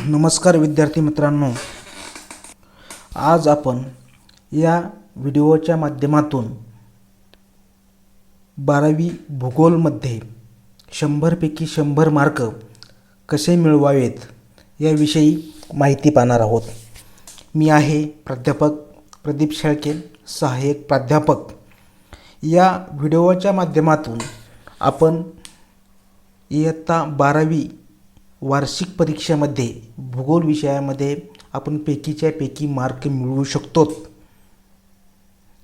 नमस्कार विद्यार्थी मित्रांनो, आज आपण या व्हिडिओच्या माध्यमातून 12वी भूगोलमध्ये 100पैकी 100 मार्क कसे मिळवावेत याविषयी माहिती पाहणार आहोत। मी आहे प्राध्यापक प्रदीप शेळके, सहाय्यक प्राध्यापक। या व्हिडिओच्या माध्यमातून आपण इयत्ता 12वी वार्षिक परीक्षेमध्ये भूगोल विषयामध्ये आपण पैकीच्या पैकी मार्क मिळवू शकतो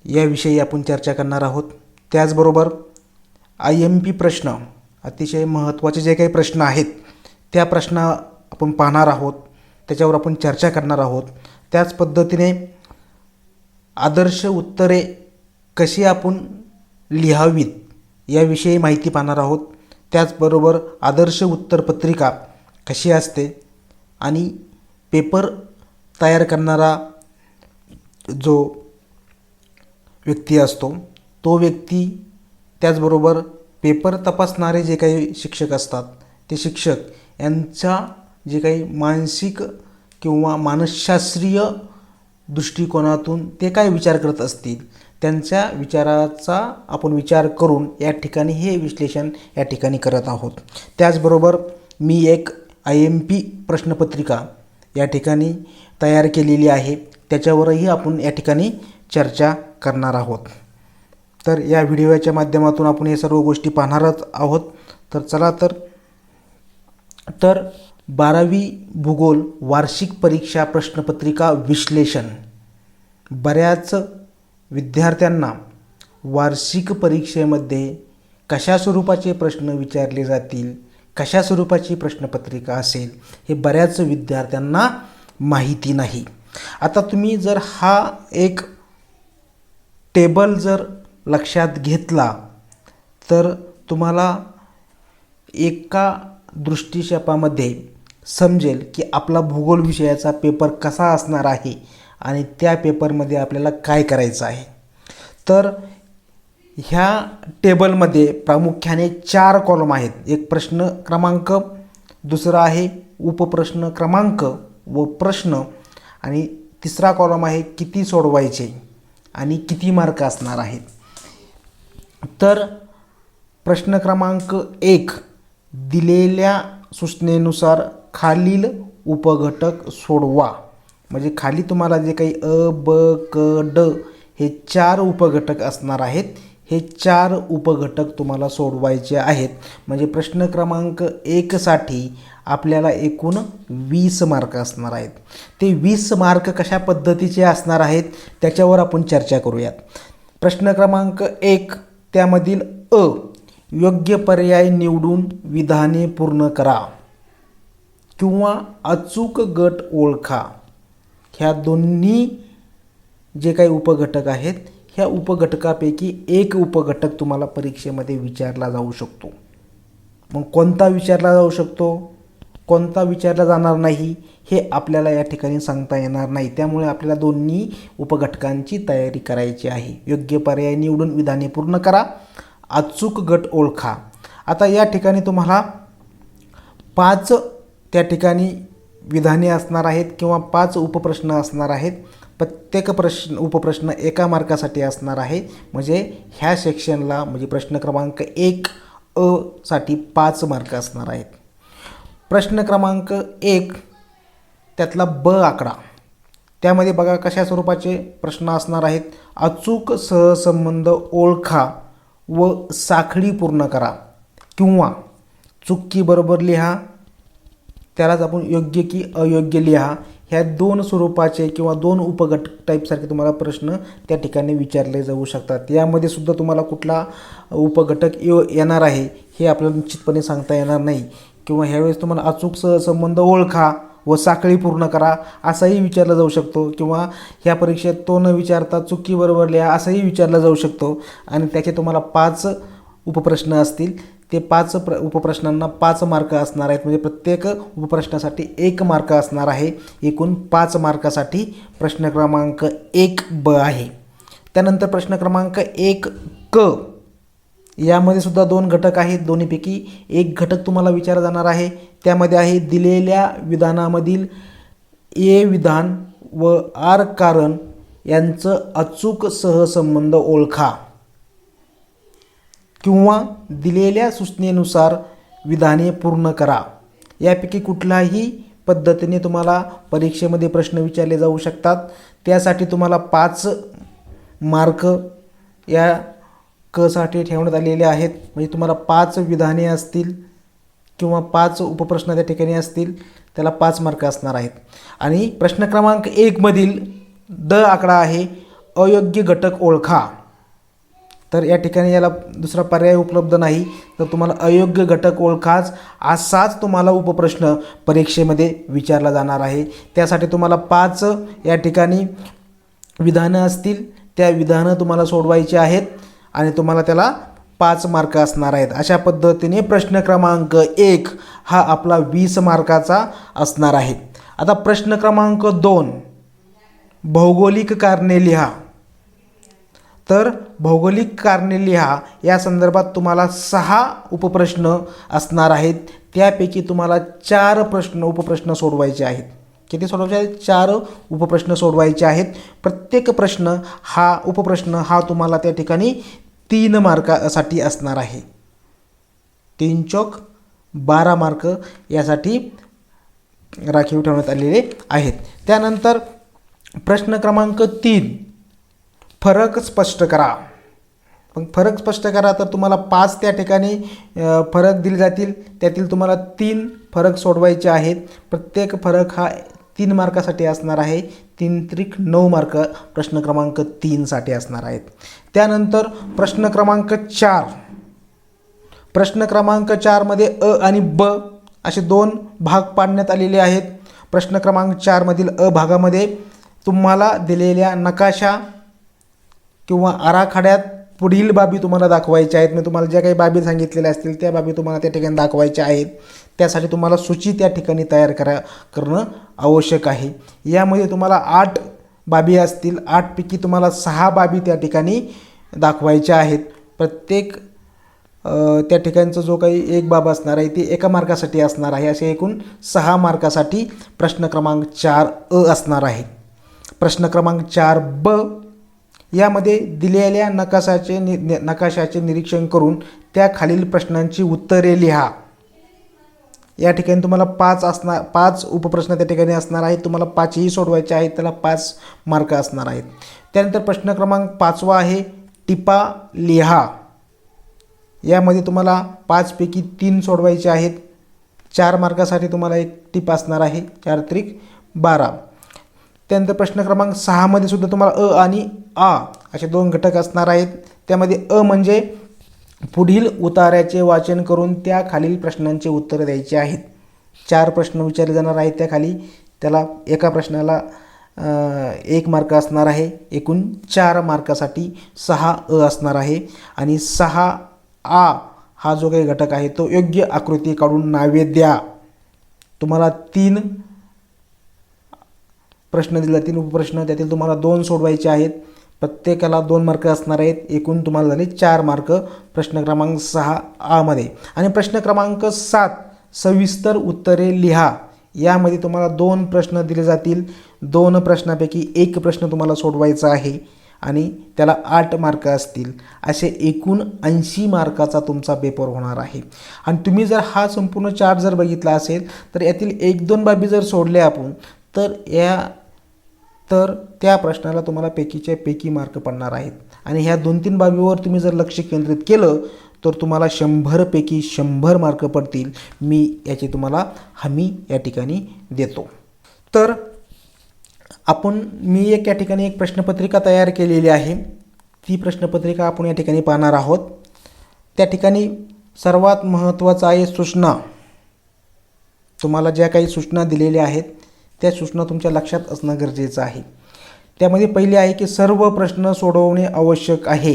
याविषयी आपण चर्चा करणार आहोत। त्याचबरोबर IMP प्रश्न, अतिशय महत्त्वाचे जे काही प्रश्न आहेत त्या प्रश्न आपण पाहणार आहोत, त्याच्यावर आपण चर्चा करणार आहोत। त्याच पद्धतीने आदर्श उत्तरे कशी आपण लिहावीत याविषयी माहिती पाहणार आहोत। त्याचबरोबर आदर्श उत्तरपत्रिका कशी असते आणि पेपर तयार करणारा जो व्यक्ती असतो तो व्यक्ती, त्याचबरोबर पेपर तपासणारे जे काही शिक्षक असतात ते शिक्षक यांचा जे काही मानसिक किंवा मानसशास्त्रीय दृष्टिकोनातून ते काय विचार करत असतील त्यांच्या विचाराचा आपण विचार करून या ठिकाणी हे विश्लेषण या ठिकाणी करत आहोत। त्याचबरोबर मी एक IMP प्रश्नपत्रिका या ठिकाणी तयार केलेली आहे, त्याच्यावरही आपण या ठिकाणी चर्चा करणार आहोत। तर या व्हिडिओच्या माध्यमातून आपण हे सर्व गोष्टी पाहणारच आहोत। तर चला तर 12वी भूगोल वार्षिक परीक्षा प्रश्नपत्रिका विश्लेषण। बऱ्याच विद्यार्थ्यांना वार्षिक परीक्षेमध्ये कशा स्वरूपाचे प्रश्न विचारले जातील, कशा स्वरूपाची प्रश्नपत्रिका असेल हे बऱ्याच विद्यार्थ्यांना माहिती नाही। आता तुम्ही जर हा एक टेबल जर लक्षात घेतला तर तुम्हाला एका दृष्टिक्षेपामध्ये समजेल की आपला भूगोल विषयाचा पेपर कसा असणार आहे आणि त्या पेपरमध्ये आपल्याला काय करायचं आहे। तर ह्या टेबलमध्ये प्रामुख्याने 4 कॉलम आहेत। एक प्रश्न क्रमांक, दुसरा आहे उपप्रश्न क्रमांक व प्रश्न, आणि तिसरा कॉलम आहे किती सोडवायचे आणि किती मार्क असणार आहेत। तर प्रश्न क्रमांक 1, दिलेल्या सूचनेनुसार खालील उपघटक सोडवा। म्हणजे खाली तुम्हाला जे काही अ, ब, क, ड हे 4 उपघटक असणार आहेत, हे 4 उपघटक तुम्हाला सोडवायचे आहेत। म्हणजे प्रश्न क्रमांक 1 साठी आपल्याला एकूण 20 मार्क असणार आहेत। ते 20 मार्क कशा पद्धतीचे असणार आहेत त्याच्यावर आपण चर्चा करूयात। प्रश्न क्रमांक 1 त्यामधील अ, योग्य पर्याय निवडून विधाने पूर्ण करा किंवा अचूक गट ओळखा। ह्या दोन्ही जे काही उपघटक आहेत ह्या उपघटकापैकी एक उपघटक तुम्हाला परीक्षेमध्ये विचारला जाऊ शकतो। मग कोणता विचारला जाऊ शकतो, कोणता विचारला जाणार नाही हे आपल्याला या ठिकाणी सांगता येणार नाही। त्यामुळे आपल्याला दोन्ही उपघटकांची तयारी करायची आहे। योग्य पर्याय निवडून विधाने पूर्ण करा, अचूक गट ओळखा। आता या ठिकाणी तुम्हाला 5 त्या ठिकाणी विधाने असणार आहेत किंवा 5 उपप्रश्न असणार आहेत। प्रत्येक उपप्रश्न एका मार्कासाठी असणार आहे। म्हणजे ह्या सेक्शनला म्हणजे प्रश्न क्रमांक 1 अ साठी 5 मार्क असणार आहेत। प्रश्न क्रमांक 1 त्यातला ब आकडा, त्यामध्ये बघा कशा स्वरूपाचे प्रश्न असणार आहेत। अचूक सहसंबंध ओळखा व साखळी पूर्ण करा किंवा चुकी बरोबर लिहा, त्यालाच आपण योग्य की अयोग्य लिहा। ह्या 2 स्वरूपाचे किंवा 2 उपघटक टाईपसारखे तुम्हाला प्रश्न त्या ठिकाणी विचारले जाऊ शकतात। यामध्ये सुद्धा तुम्हाला कुठला उपघटक येणार आहे हे आपल्याला निश्चितपणे सांगता येणार नाही। किंवा ह्यावेळेस तुम्हाला अचूक सहसंबंध ओळखा व साखळी पूर्ण करा असाही विचारला जाऊ शकतो, किंवा ह्या परीक्षेत तो न विचारता चुकी बरोबर लिहा असंही विचारला जाऊ शकतो। आणि त्याचे तुम्हाला 5 उपप्रश्न असतील, ते 5 उपप्रश्नांना 5 मार्क असणार आहेत। म्हणजे प्रत्येक उपप्रश्नासाठी 1 मार्क असणार आहे। एकूण 5 मार्कासाठी प्रश्न क्रमांक 1 ब आहे। त्यानंतर प्रश्न क्रमांक 1 क, यामध्ये सुद्धा दोन घटक आहेत, दोन्हीपैकी एक घटक तुम्हाला विचारला जाणार आहे. त्यामध्ये आहे दिलेल्या विधानामधील ए विधान व आर कारण यांचं अचूक सहसंबंध ओळखा, किंवा दिलेल्या सूचनेनुसार विधाने पूर्ण करा. यापैकी कुठल्याही पद्धतीने तुम्हाला परीक्षेमध्ये प्रश्न विचारले जाऊ शकतात. त्यासाठी तुम्हाला 5 मार्क या क साठी ठेवण्यात आलेले आहेत. म्हणजे तुम्हाला 5 विधाने असतील किंवा 5 उपप्रश्न त्या ठिकाणी असतील, त्याला 5 मार्क असणार आहेत. आणि प्रश्न क्रमांक 1 मधील ड आकडा आहे अयोग्य घटक ओळखा. तर या ठिकाणी याला दुसरा पर्याय उपलब्ध नाही, तर तुम्हाला अयोग्य घटक ओळखाच असाच तुम्हाला उपप्रश्न परीक्षेमध्ये विचारला जाणार आहे. त्यासाठी तुम्हाला 5 या ठिकाणी विधानं असतील, त्या विधानं तुम्हाला सोडवायची आहेत आणि तुम्हाला त्याला 5 मार्क असणार आहेत. अशा पद्धतीने प्रश्न क्रमांक 1 हा आपला 20 मार्काचा असणार आहे. आता प्रश्न क्रमांक 2 भौगोलिक कारणे लिहा. तर भौगोलिक कारणे लिहा या संदर्भात तुम्हाला 6 उपप्रश्न असणार आहेत. त्यापैकी तुम्हाला 4 उपप्रश्न सोडवायचे आहेत. किती सोडवायचे आहेत? 4 उपप्रश्न सोडवायचे आहेत. प्रत्येक उपप्रश्न हा तुम्हाला त्या ठिकाणी 3 मार्कासाठी असणार आहे. 3 चौक 12 मार्क यासाठी राखीव ठेवण्यात आलेले आहेत. त्यानंतर प्रश्न क्रमांक 3 फरक स्पष्ट करा. मग फरक स्पष्ट करा तर तुम्हाला 5 त्या ठिकाणी फरक दिले जातील. त्यातील तुम्हाला 3 फरक सोडवायचे आहेत. प्रत्येक फरक हा 3 मार्कासाठी असणार आहे. 3 त्रिक 9 मार्क प्रश्न क्रमांक 3 साठी असणार आहेत. त्यानंतर प्रश्न क्रमांक 4. प्रश्न क्रमांक 4 मध्ये अ आणि ब असे 2 भाग पाडण्यात आलेले आहेत. प्रश्न क्रमांक 4 मधील अ भागामध्ये तुम्हाला दिलेल्या नकाशा किंवा आराखड्यात पुढील बाबी तुम्हाला दाखवायच्या आहेत. मी तुम्हाला ज्या काही बाबी सांगितलेल्या असतील त्या बाबी तुम्हाला त्या ठिकाणी दाखवायच्या आहेत. त्यासाठी तुम्हाला सूची त्या ठिकाणी तयार करणं आवश्यक आहे. यामध्ये तुम्हाला 8 बाबी असतील. 8 पैकी तुम्हाला 6 बाबी त्या ठिकाणी दाखवायच्या आहेत. प्रत्येक त्या ठिकाणचा जो काही एक बाब असणार आहे ती 1 मार्कासाठी असणार आहे. असे एकूण 6 मार्कासाठी प्रश्न क्रमांक 4 अ असणार आहे. प्रश्न क्रमांक 4 ब यामध्ये दिलेल्या नकाशाचे निरीक्षण करून त्या खालील प्रश्नांची उत्तरे लिहा. या ठिकाणी तुम्हाला 5 उपप्रश्न त्या ठिकाणी असणार आहेत. तुम्हाला 5ही सोडवायचे आहेत. त्याला 5 मार्क असणार आहेत. त्यानंतर प्रश्न क्रमांक 5 आहे टिपा लिहा. यामध्ये तुम्हाला 5 पैकी 3 सोडवायचे आहेत. 4 मार्कासाठी तुम्हाला एक टिप असणार आहे. 4 त्रिक 12. त्यानंतर प्रश्न क्रमांक 6 मध्ये सुद्धा तुम्हाला अ आणि आ असे 2 घटक असणार आहेत. त्यामध्ये अ म्हणजे पुढील उतार्याचे वाचन करून त्या खालील प्रश्नांचे उत्तर द्यायचे आहेत. 4 प्रश्न विचारले जाणार आहेत. त्याखाली त्याला एका प्रश्नाला 1 मार्क असणार आहे. एकूण 4 मार्कासाठी 6 अ असणार आहे. आणि 6 आ हा जो काही घटक आहे तो योग्य आकृती काढून नावे द्या. तुम्हाला 3 प्रश्न दिले जातील उपप्रश्न. त्यातील तुम्हाला 2 सोडवायचे आहेत. प्रत्येकाला 2 मार्क असणार आहेत. एकूण तुम्हाला झाले 4 मार्क प्रश्न क्रमांक 6 आ मध्ये. आणि प्रश्न क्रमांक 7 सविस्तर उत्तरे लिहा. यामध्ये तुम्हाला 2 प्रश्न दिले जातील. 2 प्रश्नापैकी 1 प्रश्न तुम्हाला सोडवायचा आहे आणि त्याला 8 मार्क असतील. असे एकूण 80 मार्काचा तुमचा पेपर होणार आहे. आणि तुम्ही जर हा संपूर्ण चार्ट जर बघितला असेल तर यातील 1-2 बाबी जर सोडल्या आपण तर त्या प्रश्नाला तुम्हाला पैकीच्या पैकी मार्क पडणार आहेत. आणि ह्या 2-3 बाबीवर तुम्ही जर लक्ष केंद्रित केलं तर तुम्हाला 100 पैकी 100 मार्क पडतील. मी याची तुम्हाला हमी या ठिकाणी देतो. तर मी या ठिकाणी एक प्रश्नपत्रिका तयार केलेली आहे. ती प्रश्नपत्रिका आपण या ठिकाणी पाहणार आहोत. त्या ठिकाणी सर्वात महत्त्वाचं आहे सूचना. तुम्हाला ज्या काही सूचना दिलेल्या आहेत त्या सूचना तुमच्या लक्षात असणं गरजेचं आहे. त्यामध्ये पहिली आहे की सर्व प्रश्न सोडवणे आवश्यक आहे.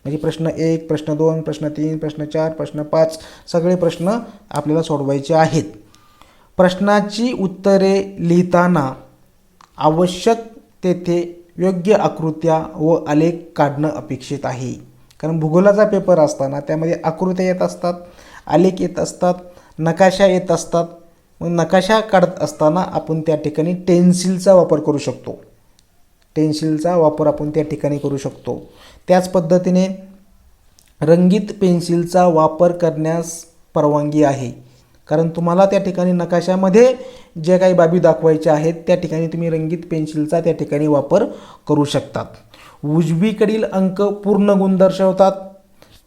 म्हणजे प्रश्न 1, प्रश्न 2, प्रश्न 3, प्रश्न 4, प्रश्न 5 सगळे प्रश्न आपल्याला सोडवायचे आहेत. प्रश्नाची उत्तरे लिहिताना आवश्यक तेथे योग्य आकृत्या व आलेख काढणं अपेक्षित आहे. कारण भूगोलाचा पेपर असताना त्यामध्ये आकृत्या येत असतात, आलेख येत असतात, नकाशा येत असतात. मग नकाशा काढत असताना आपण त्या ठिकाणी टेन्सिलचा वापर करू शकतो. टेन्सिलचा वापर आपण त्या ठिकाणी करू शकतो. त्याच पद्धतीने रंगीत पेन्सिलचा वापर करण्यास परवानगी आहे, कारण तुम्हाला त्या ठिकाणी नकाशामध्ये जे काही बाबी दाखवायच्या आहेत त्या ठिकाणी तुम्ही रंगीत पेन्सिलचा त्या ठिकाणी वापर करू शकतात. उजवीकडील अंक पूर्ण गुण दर्शवतात.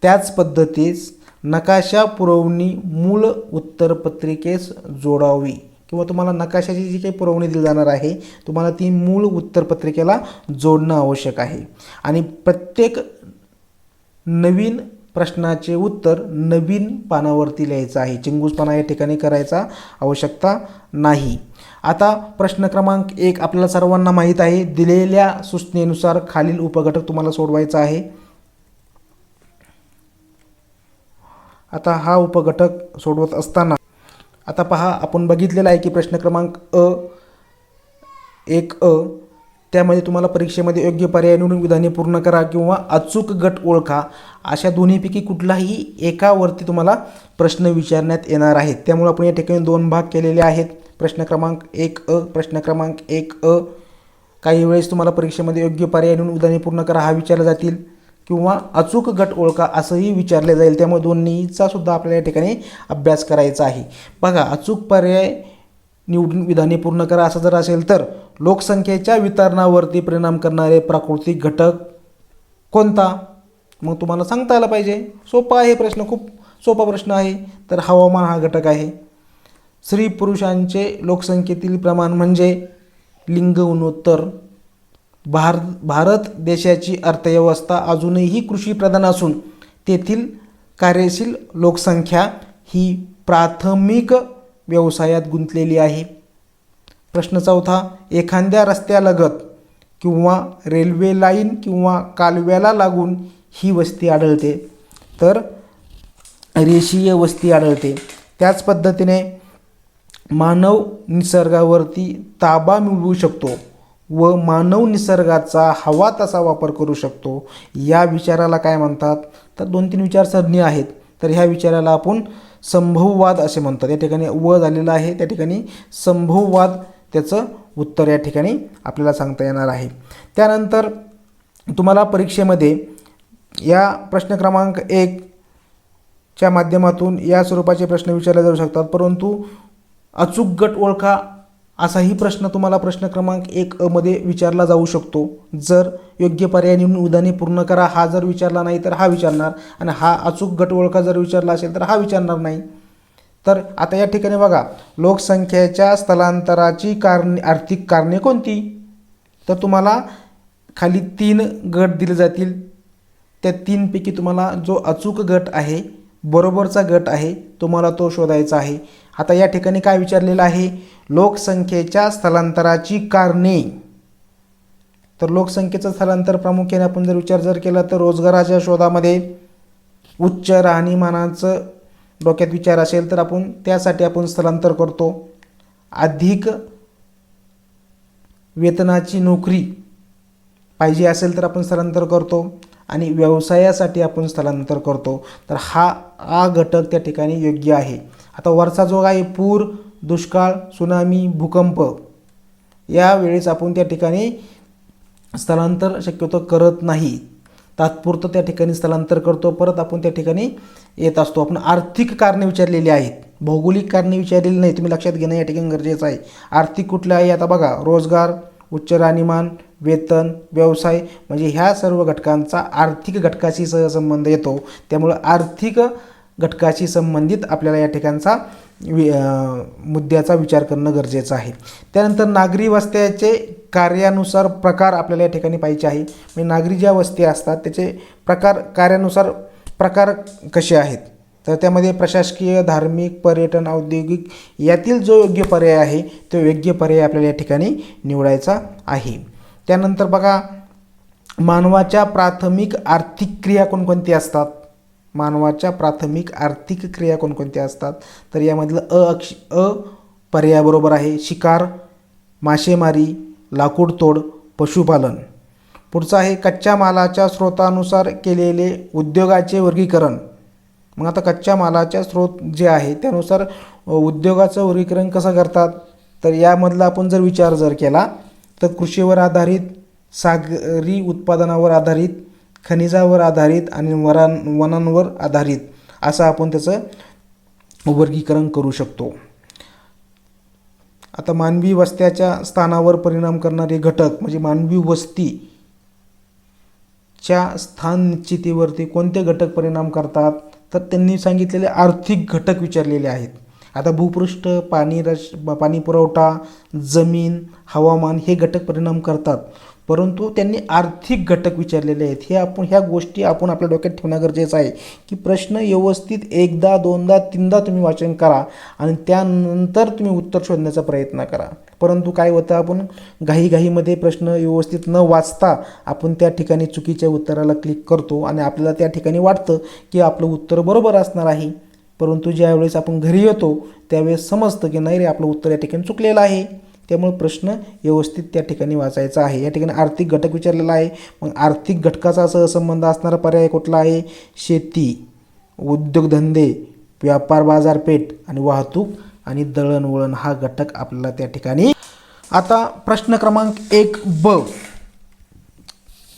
त्याच पद्धतीस नकाशा पुरवणी मूळ उत्तरपत्रिकेस जोडावी, किंवा तुम्हाला नकाशाची जी काही पुरवणी दिली जाणार आहे तुम्हाला ती मूळ उत्तरपत्रिकेला जोडणं आवश्यक आहे. आणि प्रत्येक नवीन प्रश्नाचे उत्तर नवीन पानावरती लिहायचं आहे. चिंगूसपणा या ठिकाणी करायचा आवश्यकता नाही. आता प्रश्न क्रमांक 1 आपल्याला सर्वांना माहीत आहे. दिलेल्या सूचनेनुसार खालील उपघटक तुम्हाला सोडवायचा आहे. आता हा उपघटक सोडवत असताना आता पहा, आपण बघितलेला आहे की प्रश्न क्रमांक 1 त्यामध्ये तुम्हाला परीक्षेमध्ये योग्य पर्याय निवडून विधाने पूर्ण करा किंवा अचूक गट ओळखा अशा दोन्हीपैकी कुठलाही एकावरती तुम्हाला प्रश्न विचारण्यात येणार आहेत. त्यामुळे आपण या ठिकाणी 2 भाग केलेले आहेत. प्रश्न क्रमांक 1 प्रश्न क्रमांक 1 काही वेळेस तुम्हाला परीक्षेमध्ये योग्य पर्याय निवडून विधाने पूर्ण करा हा विचारले जातील किंवा अचूक गट ओळखा असंही विचारले जाईल. त्यामुळे दोन्हीचा सुद्धा आपल्याला या ठिकाणी अभ्यास करायचा आहे. बघा, अचूक पर्याय निवडून विधाने पूर्ण करा असं जर असेल तर लोकसंख्येच्या वितरणावरती परिणाम करणारे प्राकृतिक घटक कोणता? मग तुम्हाला सांगता आलं पाहिजे. सोपा आहे प्रश्न, खूप सोपा प्रश्न आहे. तर हवामान हा घटक आहे. स्त्री पुरुषांचे लोकसंख्येतील प्रमाण म्हणजे लिंग गुणोत्तर. भारत देशाची अर्थव्यवस्था अजूनही कृषीप्रधान असून तेथील कार्यशील लोकसंख्या ही प्राथमिक व्यवसायात गुंतलेली आहे. प्रश्न 4 एखाद्या रस्त्यालगत किंवा रेल्वे लाईन किंवा कालव्याला लागून ही वस्ती आढळते, तर रेषीय वस्ती आढळते. त्याच पद्धतीने मानव निसर्गावरती ताबा मिळवू शकतो व मानव निसर्गाचा हवा तसा वापर करू शकतो. या विचाराला काय म्हणतात? तर 2-3 विचारसरणी आहेत. तर ह्या विचाराला आपण संभववाद असे म्हणतात. या ठिकाणी व झालेला आहे, त्या ठिकाणी संभववाद त्याचं उत्तर या ठिकाणी आपल्याला सांगता येणार आहे. त्यानंतर तुम्हाला परीक्षेमध्ये या प्रश्न क्रमांक 1 च्या माध्यमातून या स्वरूपाचे प्रश्न विचारले जाऊ शकतात. परंतु अचूक गट ओळखा असाही प्रश्न तुम्हाला प्रश्न क्रमांक 1 मध्ये विचारला जाऊ शकतो. जर योग्य पर्याय निवडून विधाने पूर्ण करा हा जर विचारला नाही तर हा विचारणार, आणि हा अचूक गट ओळखा जर विचारला असेल तर हा विचारणार नाही. तर आता या ठिकाणी बघा, लोकसंख्येच्या स्थलांतराची आर्थिक कारणे कोणती? तर तुम्हाला खाली 3 गट दिले जातील. त्या 3 पैकी तुम्हाला जो अचूक गट आहे, बरोबरचा गट आहे, तुम्हाला तो शोधायचा आहे. आता या ठिकाणी काय विचारलेलं आहे? लोकसंख्येच्या स्थलांतराची कारणे. तर लोकसंख्येचं स्थलांतर प्रामुख्याने आपण जर विचार केला तर रोजगाराच्या शोधामध्ये, उच्च राहणीमानाचं डोक्यात विचार असेल तर आपण त्यासाठी आपण स्थलांतर करतो. अधिक वेतनाची नोकरी पाहिजे असेल तर आपण स्थलांतर करतो, आणि व्यवसायासाठी आपण स्थलांतर करतो. तर हा घटक त्या ठिकाणी योग्य आहे. आता वरचा जो आहे पूर, दुष्काळ, सुनामी, भूकंप, यावेळेस आपण त्या ठिकाणी स्थलांतर शक्यतो करत नाही. तात्पुरतं त्या ठिकाणी स्थलांतर करतो, परत आपण त्या ठिकाणी येत असतो. आपण आर्थिक कारणे विचारलेली आहेत, भौगोलिक कारणे विचारलेली नाही. तुम्ही लक्षात घेणं या ठिकाणी गरजेचं आहे. आर्थिक कुठले आहे? आता बघा, रोजगार, उच्च राहणीमान, वेतन, व्यवसाय, म्हणजे ह्या सर्व घटकांचा आर्थिक घटकाशी सहसंबंध येतो. त्यामुळे आर्थिक घटकाशी संबंधित आपल्याला या ठिकाणचा मुद्द्याचा विचार करणं गरजेचं आहे. त्यानंतर नागरी वस्त्याचे कार्यानुसार प्रकार आपल्याला या ठिकाणी पाहिजे आहे. म्हणजे नागरी ज्या वस्त्या असतात त्याचे प्रकार, कार्यानुसार प्रकार कसे आहेत? तर त्यामध्ये प्रशासकीय, धार्मिक, पर्यटन, औद्योगिक यातील जो योग्य पर्याय आहे तो योग्य पर्याय आपल्याला या ठिकाणी निवडायचा आहे. त्यानंतर बघा, मानवाच्या प्राथमिक आर्थिक क्रिया कोणकोणत्या असतात? मानवाच्या प्राथमिक आर्थिक क्रिया कोणकोणत्या असतात? तर यामधलं अ पर्याय बरोबर आहे. शिकार, मासेमारी, लाकूड तोड, पशुपालन. पुढचं आहे कच्च्या मालाच्या स्रोतानुसार केलेले उद्योगाचे वर्गीकरण. मग आता कच्च्या मालाच्या स्रोत जे आहे त्यानुसार उद्योगाचं वर्गीकरण कसं करतात, तर यामधला आपण जर विचार केला तर कृषीवर आधारित, सागरी उत्पादनावर आधारित, खनिजावर आधारित आणि वनांवर आधारित असं आपण त्याचं वर्गीकरण करू शकतो. आता मानवी वस्त्याच्या स्थानावर परिणाम करणारे घटक म्हणजे मानवी वस्तीच्या स्थान निश्चितीवरती कोणते घटक परिणाम करतात, तर त्यांनी सांगितलेले आर्थिक घटक विचारलेले आहेत. आता भूपृष्ठ, पाणी पुरवठा, जमीन, हवामान हे घटक परिणाम करतात, परंतु त्यांनी आर्थिक घटक विचारलेले आहेत. ह्या गोष्टी आपण आपल्या डोक्यात ठेवणं गरजेचं आहे की प्रश्न व्यवस्थित एकदा, दोनदा, तीनदा तुम्ही वाचन करा आणि त्यानंतर तुम्ही उत्तर शोधण्याचा प्रयत्न करा. परंतु काय होतं, आपण घाईमध्ये प्रश्न व्यवस्थित न वाचता आपण त्या ठिकाणी चुकीच्या उत्तराला क्लिक करतो आणि आपल्याला त्या ठिकाणी वाटतं की आपलं उत्तर बरोबर असणार आहे. परंतु ज्यावेळेस आपण घरी येतो त्यावेळेस समजतं की नाही रे, आपलं उत्तर या ठिकाणी चुकलेलं आहे. त्यामुळे प्रश्न व्यवस्थित त्या ठिकाणी वाचायचा आहे. या ठिकाणी आर्थिक घटक विचारलेला आहे. मग आर्थिक घटकाचा सहसंबंध असणारा पर्याय कुठला आहे? शेती, उद्योगधंदे, व्यापार बाजारपेठ आणि वाहतूक आणि दळणवळण हा घटक आपल्याला त्या ठिकाणी. आता प्रश्न क्रमांक 1ब,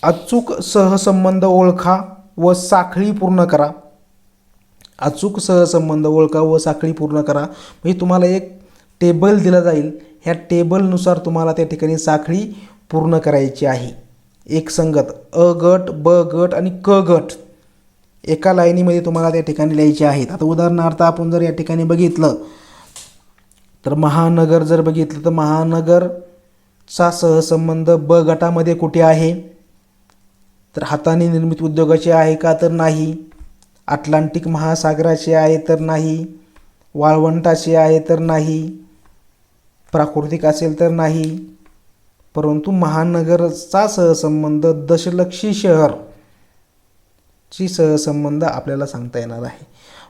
अचूक सहसंबंध ओळखा व साखळी पूर्ण करा. अचूक सहसंबंध ओळखा व साखळी पूर्ण करा म्हणजे तुम्हाला एक टेबल दिला जाईल, ह्या टेबलनुसार तुम्हाला त्या ठिकाणी साखळी पूर्ण करायची आहे. एक संगत अ गट, ब गट आणि क गट एका लाईनीमध्ये तुम्हाला त्या ठिकाणी लिहायचे आहेत. आता उदाहरणार्थ आपण जर या ठिकाणी बघितलं तर महानगर जर बघितलं तर महानगरचा सहसंबंध ब गटामध्ये कुठे आहे, तर हाताने निर्मित उद्योगाचे आहे का, तर नाही. अटलांटिक महासागराचे आहे तर नाही. वाळवंटाचे आहे तर नाही. प्राकृतिक असेल तर नाही. परंतु महानगरचा सहसंबंध दशलक्षी शहरची सहसंबंध आपल्याला सांगता येणार आहे.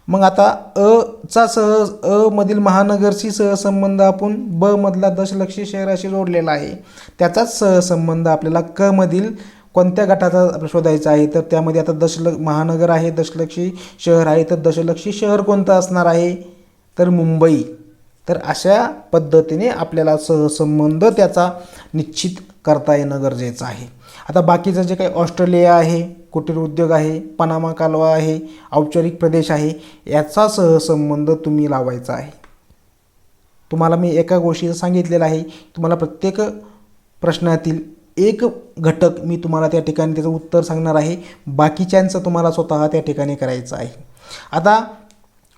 मग आता अ मधील महानगरची सहसंबंध आपण ब मधला दशलक्षी शहराशी जोडलेला आहे. त्याचाच सहसंबंध आपल्याला क मधील कोणत्या गटाचा शोधायचा आहे, तर त्यामध्ये आता महानगर आहे, दशलक्षी शहर आहे, तर दशलक्षी शहर कोणतं असणार आहे, तर मुंबई. तर अशा पद्धतीने आपल्याला सहसंबंध त्याचा निश्चित करता येणं गरजेचं आहे. आता बाकीचं जे काही ऑस्ट्रेलिया आहे, कुटीर उद्योग आहे, पनामा कालवा आहे, औपचारिक प्रदेश आहे, याचा सहसंबंध तुम्ही लावायचा आहे. तुम्हाला मी एका गोष्टीचं सांगितलेलं आहे, तुम्हाला प्रत्येक प्रश्नातील एक घटक मी तुम्हाला त्या ठिकाणी त्याचं उत्तर सांगणार आहे, बाकीच्यांचं तुम्हाला स्वतः त्या ठिकाणी करायचं आहे. आता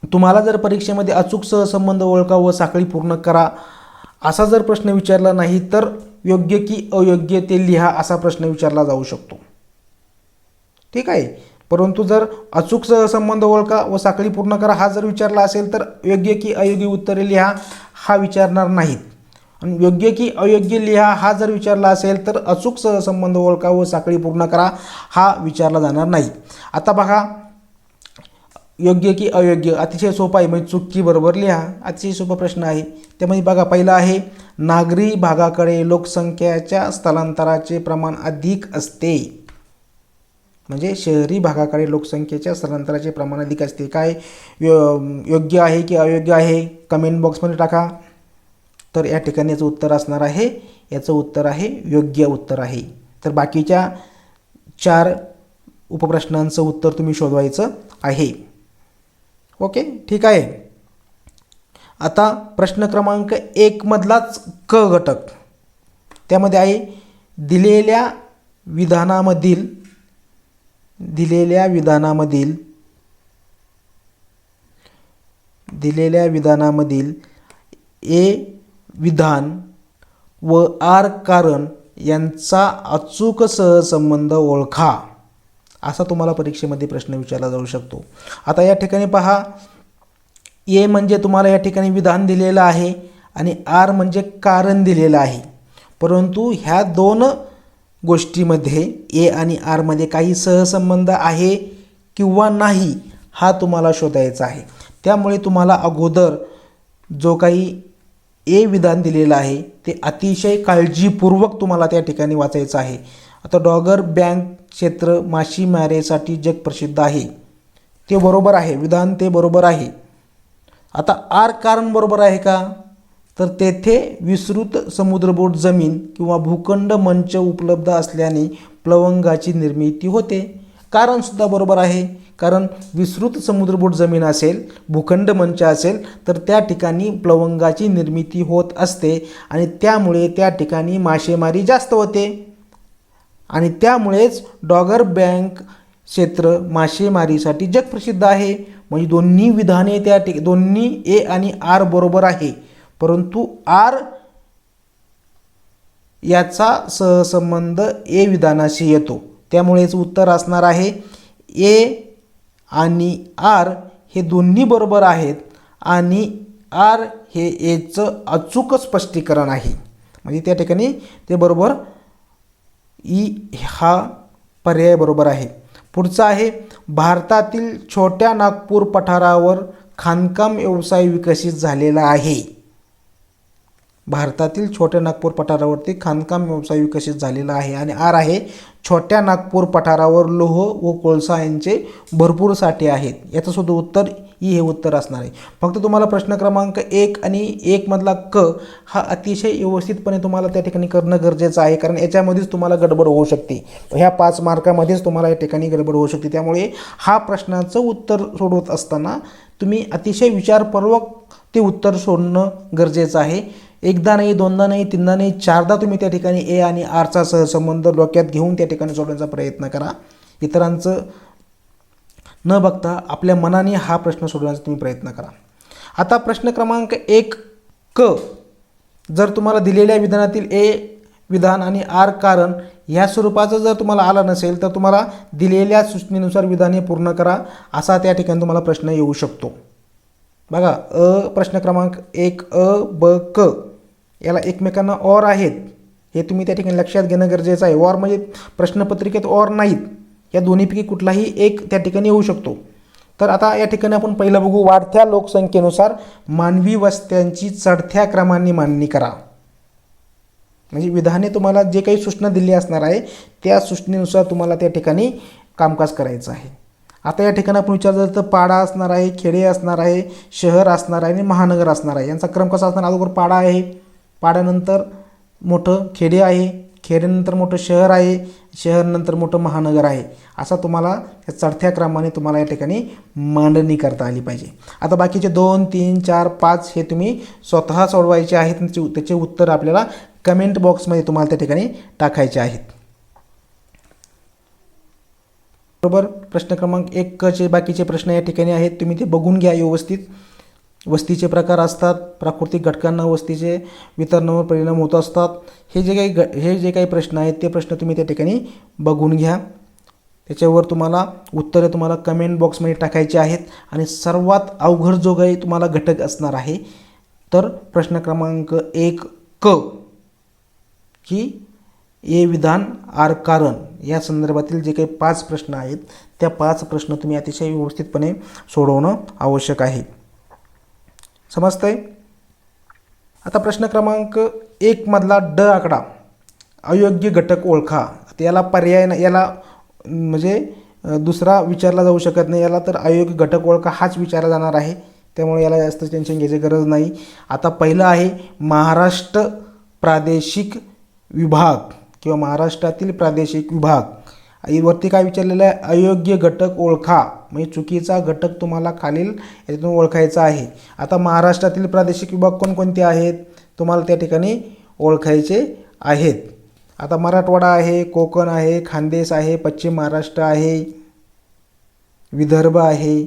तुम्हाला जर परीक्षेमध्ये अचूक सहसंबंध ओळखा व साखळी पूर्ण करा असा जर प्रश्न विचारला नाही तर योग्य की अयोग्य ते लिहा असा प्रश्न विचारला जाऊ शकतो. ठीक आहे. परंतु जर अचूक सहसंबंध ओळखा व साखळी पूर्ण करा हा जर विचारला असेल तर योग्य की अयोग्य उत्तरे लिहा हा विचारणार नाहीत. आणि योग्य की अयोग्य लिहा हा जर विचारला असेल तर अचूक सहसंबंध ओळखा व साखळी पूर्ण करा हा विचारला जाणार नाही. आता बघा, योग्य की अयोग्य अतिशय सोपा आहे, म्हणजे चूक की बरोबर लिहा. अतिशय सोपा प्रश्न आहे. त्यामध्ये बघा, पहिला आहे नागरी भागाकडे लोकसंख्येच्या स्थलांतराचे प्रमाण अधिक असते. म्हणजे शहरी भागाकडे लोकसंख्येच्या स्थलांतराचे प्रमाण अधिक असते. काय योग्य आहे की अयोग्य आहे कमेंट बॉक्समध्ये टाका. तर या ठिकाणी याचं उत्तर असणार आहे, याचं उत्तर आहे योग्य उत्तर आहे. तर बाकीच्या 4 उपप्रश्नांचं उत्तर तुम्ही शोधवायचं आहे. ओके, ठीक आहे. आता प्रश्न क्रमांक 1 मधलाच क घटक, त्यामध्ये आहे दिलेल्या विधानामधील ए विधान व आर कारण यांचा अचूक सहसंबंध ओळखा असा तुम्हाला परीक्षेमध्ये प्रश्न विचारला जाऊ शकतो. आता या ठिकाणी पहा, ए म्हणजे तुम्हाला या ठिकाणी विधान दिलेलं आहे आणि आर म्हणजे कारण दिलेलं आहे. परंतु ह्या 2 गोष्टीमध्ये ए आणि आर मध्ये काही सहसंबंध आहे किंवा नाही हा तुम्हाला शोधायचा आहे. त्यामुळे तुम्हाला अगोदर जो काही ए विधान दिलेलं आहे ते अतिशय काळजीपूर्वक तुम्हाला त्या ठिकाणी वाचायचं आहे. आता डॉगर बँक क्षेत्र मासेमारीसाठी जगप्रसिद्ध आहे, ते बरोबर आहे, विधान ते बरोबर आहे. आता आर कारण बरोबर आहे का, तर तेथे विस्तृत समुद्रबोट जमीन किंवा भूखंड मंच उपलब्ध असल्याने प्लवंगाची निर्मिती होते. कारणसुद्धा बरोबर आहे, कारण विस्तृत समुद्रबोट जमीन असेल, भूखंड मंच असेल तर त्या ठिकाणी प्लवंगाची निर्मिती होत असते आणि त्यामुळे त्या ठिकाणी मासेमारी जास्त होते आणि त्यामुळेच डॉगर बँक क्षेत्र मासेमारीसाठी जगप्रसिद्ध आहे. म्हणजे दोन्ही विधाने दोन्ही ए आणि आर बरोबर आहे, परंतु आर याचा सहसंबंध ए विधानाशी येतो, त्यामुळेच उत्तर असणार आहे ए आणि आर हे दोन्ही बरोबर आहेत आणि आर हे एचं अचूक स्पष्टीकरण आहे. म्हणजे त्या ठिकाणी ते बरोबर ई हा पर्याय बरोबर आहे. पुढचा आहे भारतातील छोट्या नागपूर पठारावर खाणकाम व्यवसाय विकसित झालेला आहे. भारतातील छोट्या नागपूर पठारावरती खाणकाम व्यवसाय विकसित झालेला आहे आणि आर आहे छोट्या नागपूर पठारावर लोह व कोळसा यांचे भरपूर साठे आहेत. याचं सुद्धा उत्तर ई हे उत्तर असणार आहे. फक्त तुम्हाला प्रश्न क्रमांक 1 आणि 1 मधला क हा अतिशय व्यवस्थितपणे तुम्हाला त्या ठिकाणी करणं गरजेचं आहे, कारण याच्यामध्येच तुम्हाला गडबड होऊ शकते. ह्या 5 मार्कामध्येच तुम्हाला या ठिकाणी गडबड होऊ शकते. त्यामुळे हा प्रश्नाचं उत्तर सोडवत असताना तुम्ही अतिशय विचारपूर्वक ते उत्तर सोडणं गरजेचं आहे. एकदा नाही, दोनदा नाही, तीनदा नाही, चारदा तुम्ही त्या ठिकाणी ए आणि आरचा सहसंबंध डोक्यात घेऊन त्या ठिकाणी सोडवण्याचा प्रयत्न करा. इतरांचं न बघता आपल्या मनाने हा प्रश्न सोडवण्याचा तुम्ही प्रयत्न करा. आता प्रश्न क्रमांक 1 क जर तुम्हाला दिलेल्या विधानातील ए विधान आणि आर कारण ह्या स्वरूपाचं जर तुम्हाला आला नसेल तर तुम्हाला दिलेल्या सूचनेनुसार विधाने पूर्ण करा असा त्या ठिकाणी तुम्हाला प्रश्न येऊ शकतो. बघा, प्रश्न क्रमांक 1 ब क याला एकमेकांना ऑर आहेत, हे तुम्ही त्या ठिकाणी लक्षात घेणं गरजेचं आहे. ऑर म्हणजे प्रश्नपत्रिकेत ऑर नाहीत, या दोन्हीपैकी कुठलाही एक त्या ठिकाणी येऊ शकतो. तर आता या ठिकाणी आपण पहिलं बघू, वाढत्या लोकसंख्येनुसार मानवी वस्त्यांची चढत्या क्रमाने मांडणी करा. म्हणजे विधाने तुम्हाला जे काही सूचना दिली असणार आहे त्या सूचनेनुसार तुम्हाला त्या ठिकाणी कामकाज करायचं आहे. आता या ठिकाणी आपण विचार झालं तर पाडा असणार आहे, खेडे असणार आहे, शहर असणार आहे आणि महानगर असणार आहे. यांचा क्रम कसा असणार, अगोदर पाडा आहे, पाड्यानंतर मोठं खेडे आहे, खेड्यानंतर मोठं शहर आहे, शहरानंतर मोठं महानगर आहे. असा तुम्हाला या चढत्या क्रमाने तुम्हाला या ठिकाणी मांडणी करता आली पाहिजे. आता बाकीचे 2, 3, 4, 5 हे तुम्ही स्वतः सोडवायचे आहेत. त्याचे उत्तर आपल्याला कमेंट बॉक्समध्ये तुम्हाला त्या ठिकाणी टाकायचे आहेत. बरोबर, प्रश्न क्रमांक 1 क चे बाकीचे प्रश्न या ठिकाणी आहेत, तुम्ही ते बघून घ्या व्यवस्थित. वस्तीचे प्रकार असतात, प्राकृतिक घटकांना वस्तीचे वितरणावर परिणाम होत असतात. हे जे काही प्रश्न आहेत ते प्रश्न तुम्ही त्या ठिकाणी बघून घ्या. त्याच्यावर तुम्हाला उत्तरे तुम्हाला कमेंट बॉक्समध्ये टाकायचे आहेत. आणि सर्वात अवघड जो काही तुम्हाला घटक असणार आहे तर प्रश्न क्रमांक 1 क की ए विधान आर कारण या संदर्भातील जे काही 5 प्रश्न आहेत त्या 5 प्रश्न तुम्ही अतिशय व्यवस्थितपणे सोडवणं आवश्यक आहे. समजतंय? आता प्रश्न क्रमांक 1 मधला ड आकडा अयोग्य घटक ओळखा. याला पर्याय नाही, याला म्हणजे दुसरा विचारला जाऊ शकत नाही, याला तर अयोग्य घटक ओळखा हाच विचारला जाणार आहे. त्यामुळे याला जास्त टेन्शन घ्यायची गरज नाही. आता पहिलं आहे महाराष्ट्र प्रादेशिक विभाग किंवा महाराष्ट्रातील प्रादेशिक विभाग. वरती काय विचारलेलं आहे, अयोग्य घटक ओळखा. म्हणजे चुकीचा घटक तुम्हाला खालील यातून ओळखायचा आहे. आता महाराष्ट्रातील प्रादेशिक विभाग कोणकोणते आहेत तुम्हाला त्या ठिकाणी ओळखायचे आहेत. आता मराठवाडा आहे, कोकण आहे, खानदेश आहे, पश्चिम महाराष्ट्र आहे, विदर्भ आहे,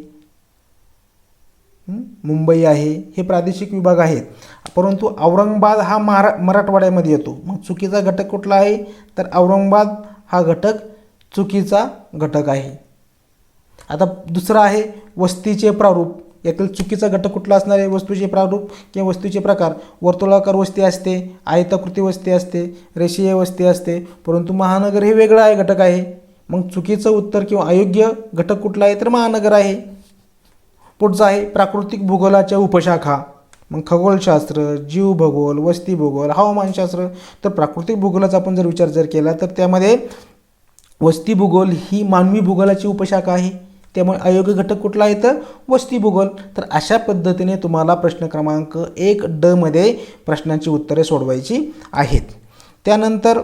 मुंबई आहे, हे प्रादेशिक विभाग आहेत. परंतु औरंगाबाद हा मराठवाड्यामध्ये येतो. मग चुकीचा घटक कुठला आहे तर औरंगाबाद हा घटक चुकीचा घटक आहे. आता दुसरा आहे वस्तीचे प्रारूप. यातील चुकीचा घटक कुठला असणार आहे, वस्तूचे प्रारूप किंवा वस्तूचे प्रकार. वर्तुळाकार वस्ती असते, आयताकृती वस्ती असते, रेषीय वस्ती असते, परंतु महानगर हे वेगळं आहे घटक आहे. मग चुकीचं उत्तर किंवा अयोग्य घटक कुठला आहे तर महानगर आहे. पुढचा आहे प्राकृतिक भूगोलाच्या उपशाखा. मग खगोलशास्त्र, जीवभूगोल, वस्ती भूगोल, हवामानशास्त्र. तर प्राकृतिक भूगोलाचा आपण जर विचार केला तर त्यामध्ये वस्ती भूगोल ही मानवी भूगोलाची उपशाखा आहे. त्यामुळे अयोग्य घटक कुठला आहे तर वस्ती भूगोल. तर अशा पद्धतीने तुम्हाला प्रश्न क्रमांक 1 ड मध्ये प्रश्नांची उत्तरे सोडवायची आहेत. त्यानंतर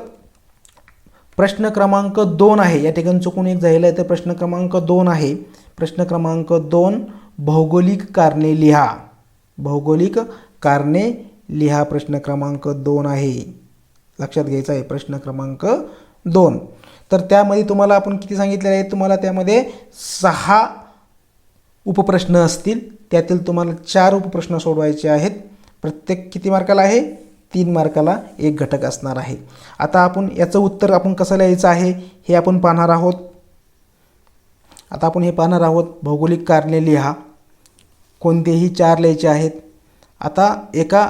प्रश्न क्रमांक 2 आहे, या ठिकाणी चुकून एक झालेला आहे तर प्रश्न क्रमांक 2 आहे. प्रश्न क्रमांक 2 भौगोलिक कारणे लिहा. भौगोलिक कारणे लिहा प्रश्न क्रमांक 2 आहे, लक्षात घ्यायचा आहे प्रश्न क्रमांक 2. तर त्यामध्ये तुम्हाला आपण किती सांगितलेले आहे, तुम्हाला त्यामध्ये 6 उपप्रश्न असतील. त्यातील तुम्हाला 4 उपप्रश्न सोडवायचे आहेत. प्रत्येक किती मार्काला आहे, 3 मार्काला एक घटक असणार आहे. आता आपण याचं उत्तर आपण कसं लिहायचं आहे हे आपण पाहणार आहोत. आता आपण हे पाहणार आहोत. भौगोलिक कारणे लिहा, कोणतेही 4 लिहायचे आहेत. आता एका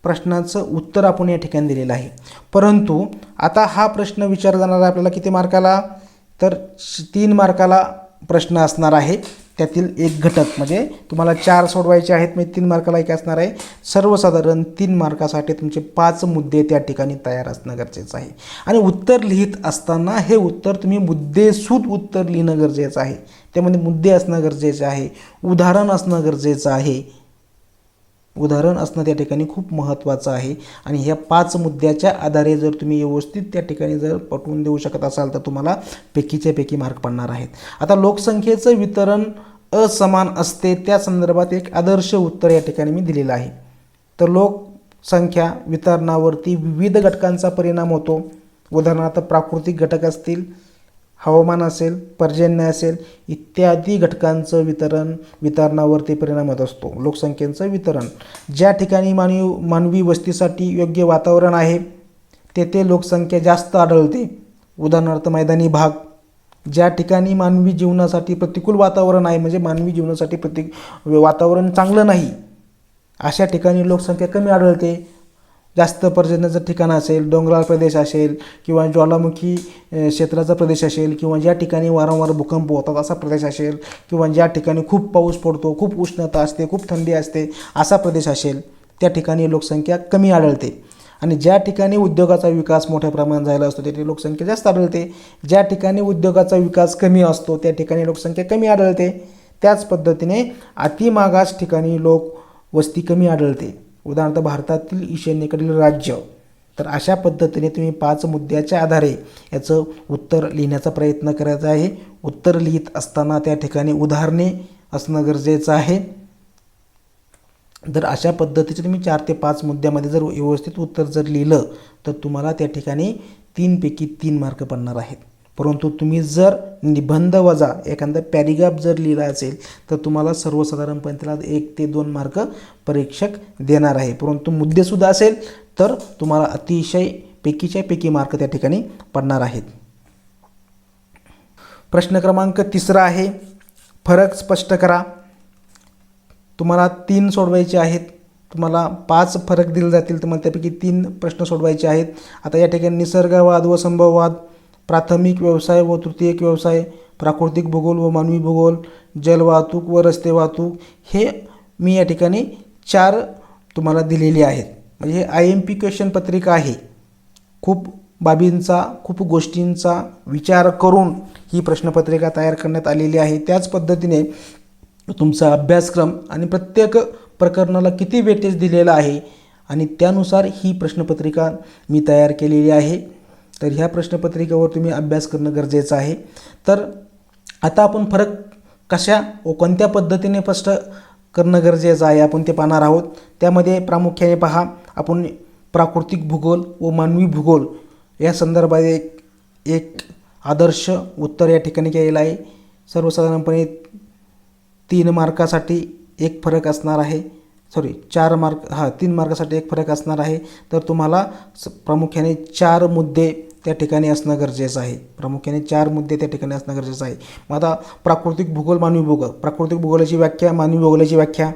प्रश्नाचं उत्तर आपण या ठिकाणी दिलेलं आहे, परंतु आता हा प्रश्न विचारला जाणार आहे आपल्याला किती मार्काला तर 3 मार्काला प्रश्न असणार आहे. त्यातील एक घटक म्हणजे तुम्हाला 4 सोडवायचे आहेत, म्हणजे 3 मार्काला एक असणार आहे. सर्वसाधारण 3 मार्कासाठी तुमचे 5 मुद्दे त्या ठिकाणी तयार असणं गरजेचं आहे. आणि उत्तर लिहित असताना हे उत्तर तुम्ही मुद्देसूद उत्तर लिहिणं गरजेचं आहे. त्यामध्ये मुद्दे असणं गरजेचं आहे, उदाहरण असणं गरजेचं आहे. उदाहरण असणं त्या ठिकाणी खूप महत्त्वाचं आहे. आणि ह्या 5 मुद्द्याच्या आधारे जर तुम्ही व्यवस्थित त्या ठिकाणी जर पटवून देऊ शकत असाल तर तुम्हाला पैकीच्या पैकी मार्क पडणार आहेत. आता लोकसंख्येचं वितरण असमान असते त्या संदर्भात एक आदर्श उत्तर या ठिकाणी मी दिलेलं आहे. तर लोकसंख्या वितरणावरती विविध घटकांचा परिणाम होतो. उदाहरणार्थ प्राकृतिक घटक असतील, हवामान असेल, पर्जन्य असेल, इत्यादी घटकांचं वितरणावरती परिणाम होत असतो. लोकसंख्येचं वितरण, ज्या ठिकाणी मानवी वस्तीसाठी योग्य वातावरण आहे तेथे लोकसंख्या जास्त आढळते. उदाहरणार्थ मैदानी भाग. ज्या ठिकाणी मानवी जीवनासाठी प्रतिकूल वातावरण आहे, म्हणजे मानवी जीवनासाठी वातावरण चांगलं नाही, अशा ठिकाणी लोकसंख्या कमी आढळते. जास्त पर्जन्याचं ठिकाण असेल, डोंगराळ प्रदेश असेल किंवा ज्वालामुखी क्षेत्राचा प्रदेश असेल किंवा ज्या ठिकाणी वारंवार भूकंप होतात असा प्रदेश असेल किंवा ज्या ठिकाणी खूप पाऊस पडतो, खूप उष्णता असते, खूप थंडी असते असा प्रदेश असेल, त्या ठिकाणी लोकसंख्या कमी आढळते. आणि ज्या ठिकाणी उद्योगाचा विकास मोठ्या प्रमाणात झाला असतो तेथे लोकसंख्या जास्त आढळते. ज्या ठिकाणी उद्योगाचा विकास कमी असतो त्या ठिकाणी लोकसंख्या कमी आढळते. त्याच पद्धतीने अतिमागास ठिकाणी वस्ती कमी आढळते. उदाहरणार्थ भारतातील ईशान्येकडील राज्य. तर अशा पद्धतीने तुम्ही 5 मुद्द्याच्या आधारे याचं उत्तर लिहिण्याचा प्रयत्न करायचा आहे. उत्तर लिहित असताना त्या ठिकाणी उदाहरणे असणं गरजेचं आहे. जर अशा पद्धतीचे तुम्ही 4 ते 5 मुद्द्यामध्ये जर व्यवस्थित उत्तर जर लिहिलं तर तुम्हाला त्या ठिकाणी 3 पैकी 3 मार्क पडणार आहेत. परंतु तुम्ही जर निबंध वजा एखादा पॅरिग्राफ जर लिहिला असेल तर तुम्हाला सर्वसाधारणपणे त्याला 1 ते 2 मार्क परीक्षक देणार आहे. परंतु मुद्देसुद्धा असेल तर तुम्हाला अतिशय पैकीच्या पैकी मार्क त्या ठिकाणी पडणार आहेत. प्रश्न क्रमांक 3 आहे, फरक स्पष्ट करा. तुम्हाला 3 सोडवायचे आहेत. तुम्हाला 5 फरक दिले जातील, तुम्हाला त्यापैकी 3 प्रश्न सोडवायचे आहेत. आता या ठिकाणी निसर्गवाद व संभववाद, प्राथमिक व्यवसाय व तृतीयक व्यवसाय, प्राकृतिक भूगोल व मानवी भूगोल, जलवाहतूक व रस्ते वाहतूक, हे मी या ठिकाणी 4 तुम्हाला दिलेले आहेत. म्हणजे हे IMP क्वेश्चन पत्रिका आहे. खूप बाबींचा, खूप गोष्टींचा विचार करून ही प्रश्नपत्रिका तयार करण्यात आलेली आहे. त्याच पद्धतीने तुमचा अभ्यासक्रम आणि प्रत्येक प्रकरणाला किती वेटेज दिलेलं आहे आणि त्यानुसार ही प्रश्नपत्रिका मी तयार केलेली आहे. तर ह्या प्रश्नपत्रिकेवर तुम्ही अभ्यास करणं गरजेचं आहे. तर आता आपण फरक कशा व कोणत्या पद्धतीने स्पष्ट करणं गरजेचं आहे आपण ते पाहणार आहोत. त्यामध्ये प्रामुख्याने पहा, आपण प्राकृतिक भूगोल व मानवी भूगोल या संदर्भात एक आदर्श उत्तर या ठिकाणी केलेलं आहे. सर्वसाधारणपणे 3 मार्कासाठी एक फरक असणार आहे. 3 मार्कासाठी एक फरक असणार आहे. तर तुम्हाला प्रामुख्याने 4 मुद्दे त्या ठिकाणी असणं गरजेचं आहे. मग आता प्राकृतिक भूगोल, मानवी भूगोल. प्राकृतिक भूगोलाची व्याख्या, मानवी भूगोलाची व्याख्या.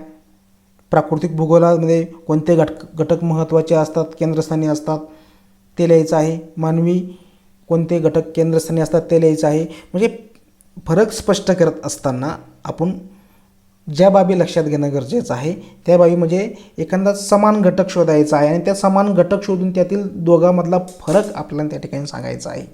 प्राकृतिक भूगोलामध्ये कोणते घटक महत्त्वाचे असतात, केंद्रस्थानी असतात ते लिहायचं आहे. मानवी कोणते घटक केंद्रस्थानी असतात ते लिहायचं आहे. म्हणजे फरक स्पष्ट करत असताना आपण ज्या बाबी लक्षात घेणं गरजेचं आहे त्या बाबी म्हणजे एखादा समान घटक शोधायचा आहे आणि त्या समान घटक शोधून त्यातील दोघांमधला फरक आपल्याला त्या ठिकाणी सांगायचा आहे.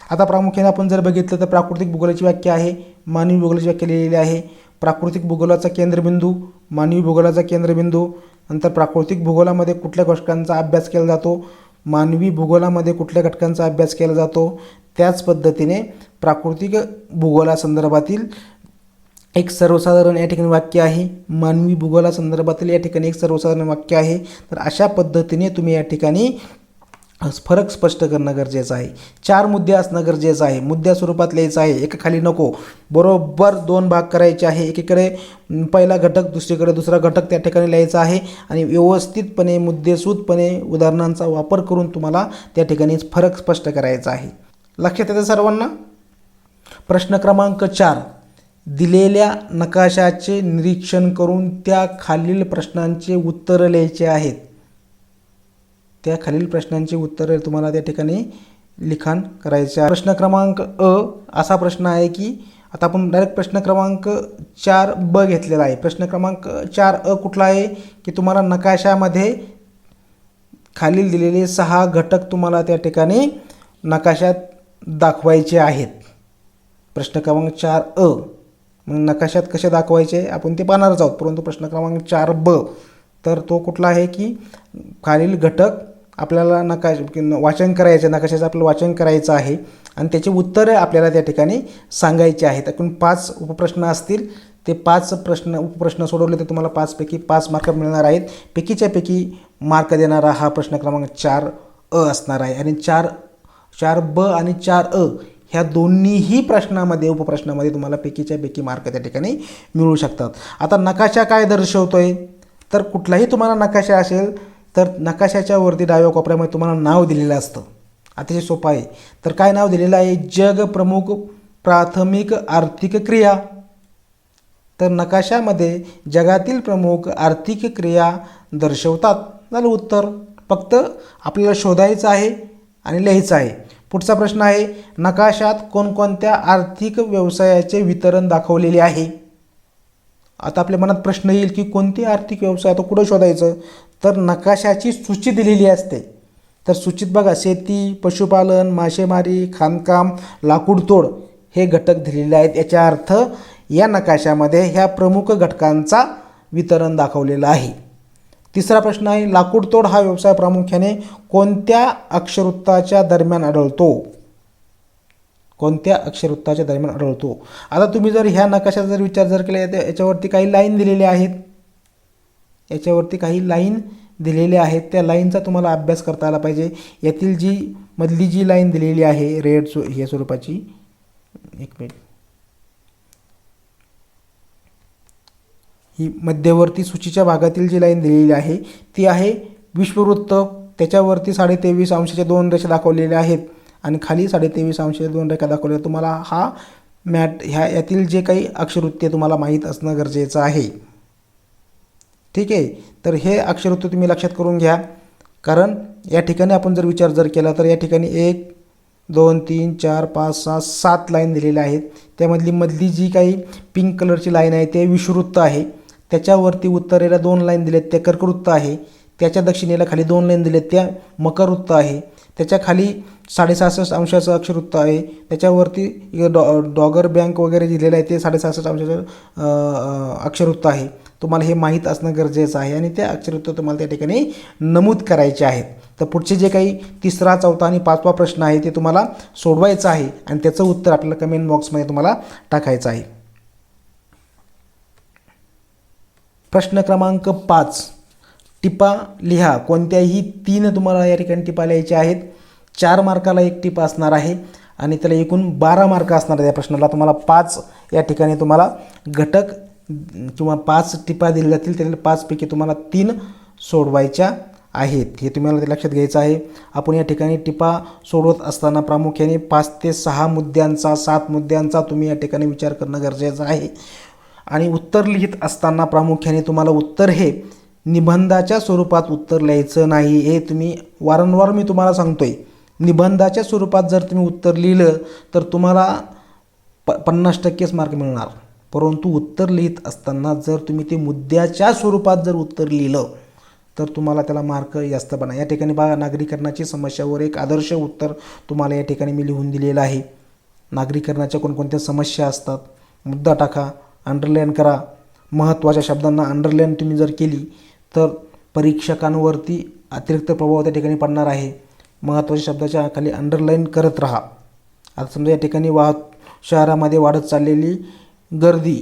आता प्रामुख्याने आपण जर बघितलं तर प्राकृतिक भूगोलाची व्याख्या आहे, मानवी भूगोलाची व्याख्या लिहिलेली आहे. प्राकृतिक भूगोलाचा केंद्रबिंदू, मानवी भूगोलाचा केंद्रबिंदू, नंतर प्राकृतिक भूगोलामध्ये कुठल्या घटकांचा अभ्यास केला जातो, मानवी भूगोलामध्ये कुठल्या घटकांचा अभ्यास केला जातो. त्याच पद्धतीने प्राकृतिक भूगोलासंदर्भातील एक सर्वसाधारण या ठिकाणी वाक्य आहे, मानवी भूगोलासंदर्भातील या ठिकाणी एक सर्वसाधारण वाक्य आहे. तर अशा पद्धतीने तुम्ही या ठिकाणी फरक स्पष्ट करणं गरजेचं आहे. 4 मुद्दे असणं गरजेचं आहे, मुद्द्या स्वरूपात लिहायचं आहे, एकाखाली नको. बरोबर 2 भाग करायचे आहे, एकीकडे पहिला घटक दुसरीकडे दुसरा घटक त्या ठिकाणी लिहायचा आहे आणि व्यवस्थितपणे मुद्देसूदपणे उदाहरणांचा वापर करून तुम्हाला त्या ठिकाणी फरक स्पष्ट करायचा आहे. लक्षात येतं सर्वांना? प्रश्न क्रमांक 4, दिलेल्या नकाशाचे निरीक्षण करून त्या खालील प्रश्नांचे उत्तरं लिहायचे आहेत. त्या खालील प्रश्नांची उत्तरे तुम्हाला त्या ठिकाणी लिखाण करायचे आहे. प्रश्न क्रमांक असा प्रश्न आहे की आता आपण डायरेक्ट प्रश्न क्रमांक 4 घेतलेला आहे. प्रश्न क्रमांक 4 कुठला आहे की तुम्हाला नकाशामध्ये खालील दिलेले 6 घटक तुम्हाला त्या ठिकाणी नकाशात दाखवायचे आहेत. प्रश्न क्रमांक 4 मग नकाशात कसे दाखवायचे आपण ते पाहणारच आहोत, परंतु प्रश्न क्रमांक 4 तर तो कुठला आहे की खालील घटक आपल्याला वाचन करायचं, नकाशाचं आपल्याला वाचन करायचं आहे आणि त्याची उत्तरं आपल्याला त्या ठिकाणी सांगायची आहेत. एकूण 5 उपप्रश्न असतील. ते 5 उपप्रश्न सोडवले तर तुम्हाला 5 पैकी 5 मार्क मिळणार आहेत. पैकीच्या पैकी मार्क देणारा हा प्रश्न क्रमांक 4 असणार आहे आणि 4 आणि 4 ह्या दोन्हीही प्रश्नामध्ये उपप्रश्नामध्ये तुम्हाला पैकीच्या पैकी मार्क त्या ठिकाणी मिळू शकतात. आता नकाशा काय दर्शवतोय तर कुठलाही तुम्हाला नकाशा असेल तर नकाशाच्या वरती डाव्या कोपऱ्यामध्ये तुम्हाला नाव दिलेलं असतं. अतिशय सोपं आहे. तर काय नाव दिलेलं आहे? जग प्रमुख प्राथमिक आर्थिक क्रिया. तर नकाशामध्ये जगातील प्रमुख आर्थिक क्रिया दर्शवतात. झालं उत्तर. फक्त आपल्याला शोधायचं आहे आणि लिहायचं आहे. पुढचा प्रश्न आहे, नकाशात कोणकोणत्या आर्थिक व्यवसायाचे वितरण दाखवलेले आहे. आता आपल्या मनात प्रश्न येईल की कोणते आर्थिक व्यवसाय, आता कुठं शोधायचं? तर नकाशाची सूची दिलेली असते. तर सूचीत बघा शेती, पशुपालन, मासेमारी, खाणकाम, लाकूडतोड हे घटक दिलेले आहेत. याचा अर्थ या नकाशामध्ये ह्या प्रमुख घटकांचा वितरण दाखवलेलं आहे. तिसरा प्रश्न आहे, लाकूडतोड हा व्यवसाय प्रामुख्याने कोणत्या अक्षरवृत्ताच्या दरम्यान आढळतो? कोणत्या अक्षरवृत्ताच्या दरम्यान आढळतो? आता तुम्ही जर ह्या नकाशाचा जर विचार जर केला तर याच्यावरती काही लाईन दिलेल्या आहेत. याच्यावरती काही लाईन दिलेल्या आहेत. त्या लाईनचा तुम्हाला अभ्यास करता आला पाहिजे. यातील जी मधली जी लाईन दिलेली आहे रेड ह्या स्वरूपाची, एक मिनिट, ही मध्यवर्ती सूचीच्या भागातील जी लाईन दिलेली आहे ती आहे विश्ववृत्त. त्याच्यावरती 23.5 अंशाच्या 2 रेषा दाखवलेल्या आहेत आणि खाली 23.5 अंशाच्या 2 रेखा दाखवलेल्या. तुम्हाला हा यातील जे काही अक्षरवृत्त तुम्हाला माहीत असणं गरजेचं आहे. ठीक आहे. तर हे अक्षरवृत्त तुम्ही लक्षात करून घ्या, कारण या ठिकाणी आपण जर विचार जर केला तर या ठिकाणी 1 2 3 4 5 6 7 लाईन दिलेल्या आहेत. त्यामधली मधली जी काही पिंक कलरची लाईन आहे ते विषुववृत्त आहे. त्याच्यावरती उत्तरेला 2 लाईन दिलेत त्या कर्कवृत्त आहे. त्याच्या दक्षिणेला खाली 2 लाईन दिलेत त्या मकरवृत्त आहे. त्याच्या खाली 66.5 अंशाचं अक्षरवृत्त आहे. त्याच्यावरती डॉगर बँक वगैरे दिलेलं आहे ते 66.5 अंशाचं अक्षरवृत्त आहे. तुम्हाला हे माहीत असणं गरजेचं आहे आणि त्या अक्षरवृत्त तुम्हाला त्या ठिकाणी नमूद करायचे आहेत. तर पुढचे जे काही 3रा 4था आणि 5वा प्रश्न आहे ते तुम्हाला सोडवायचं आहे आणि त्याचं उत्तर आपल्याला कमेंट बॉक्समध्ये तुम्हाला टाकायचं आहे. प्रश्न क्रमांक 5, टिपा लिहा. कोणत्याही 3 तुम्हाला या ठिकाणी टिपा लिहायच्या आहेत. 4 मार्काला 1 टिपा असणार आहे आणि त्याला एकूण 12 मार्क असणार आहे. या प्रश्नाला तुम्हाला 5 या ठिकाणी तुम्हाला घटक किंवा 5 टिपा दिल्या जातील. त्यातील 5 पैकी तुम्हाला 3 सोडवायच्या आहेत. हे तुम्हाला लक्षात घ्यायचं आहे. आपण या ठिकाणी टिपा सोडवत असताना प्रामुख्याने 5 ते 6 मुद्द्यांचा 7 मुद्द्यांचा तुम्ही या ठिकाणी विचार करणं गरजेचं आहे. आणि उत्तर लिहित असताना प्रामुख्याने तुम्हाला उत्तर हे निबंधाच्या स्वरूपात उत्तर लिहायचं नाही. हे तुम्ही वारंवार मी तुम्हाला सांगतोय. निबंधाच्या स्वरूपात जर तुम्ही उत्तर लिहिलं तर तुम्हाला 50%च मार्क मिळणार. परंतु उत्तर लिहित असताना जर तुम्ही ते मुद्द्याच्या स्वरूपात जर उत्तर लिहिलं तर तुम्हाला त्याला मार्क जास्त बना. या ठिकाणी बघा, नागरीकरणाची समस्यावर एक आदर्श उत्तर तुम्हाला या ठिकाणी मी लिहून दिलेलं आहे. नागरीकरणाच्या कोणकोणत्या समस्या असतात, मुद्दा टाका, अंडरलाईन करा. महत्त्वाच्या शब्दांना अंडरलाईन तुम्ही जर केली तर परीक्षकांवरती अतिरिक्त प्रभाव त्या ठिकाणी पडणार आहे. महत्त्वाच्या शब्दाच्या खाली अंडरलाईन करत राहा. आता समजा या ठिकाणी शहरामध्ये वाढत चाललेली गर्दी,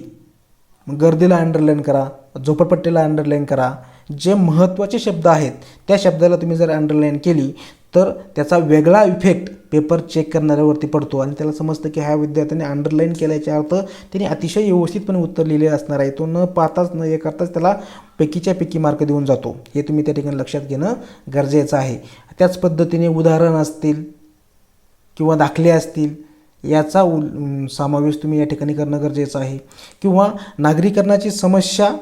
गर्दीला अंडरलाईन करा, झोपडपट्टीला अंडरलाईन करा. जे महत्त्वाचे शब्द आहेत त्या शब्दाला तुम्ही जर अंडरलाईन केली तर त्याचा वेगळा इफेक्ट पेपर चेक करणाऱ्यावरती पडतो आणि त्याला समजतं की ह्या विद्यार्थ्याने अंडरलाईन केल्याच्या अर्थ त्याने अतिशय व्यवस्थितपणे उत्तर लिहिले असणार आहे. तो न पाहताच न हे करताच त्याला पैकीच्या पैकी मार्क देऊन जातो. हे तुम्ही त्या ठिकाणी लक्षात घेणं गरजेचं आहे. त्याच पद्धतीने उदाहरण असतील किंवा दाखले असतील याचा समावेश तुम्ही या ठिकाणी करणं गरजेचं आहे. किंवा नागरीकरणाची समस्या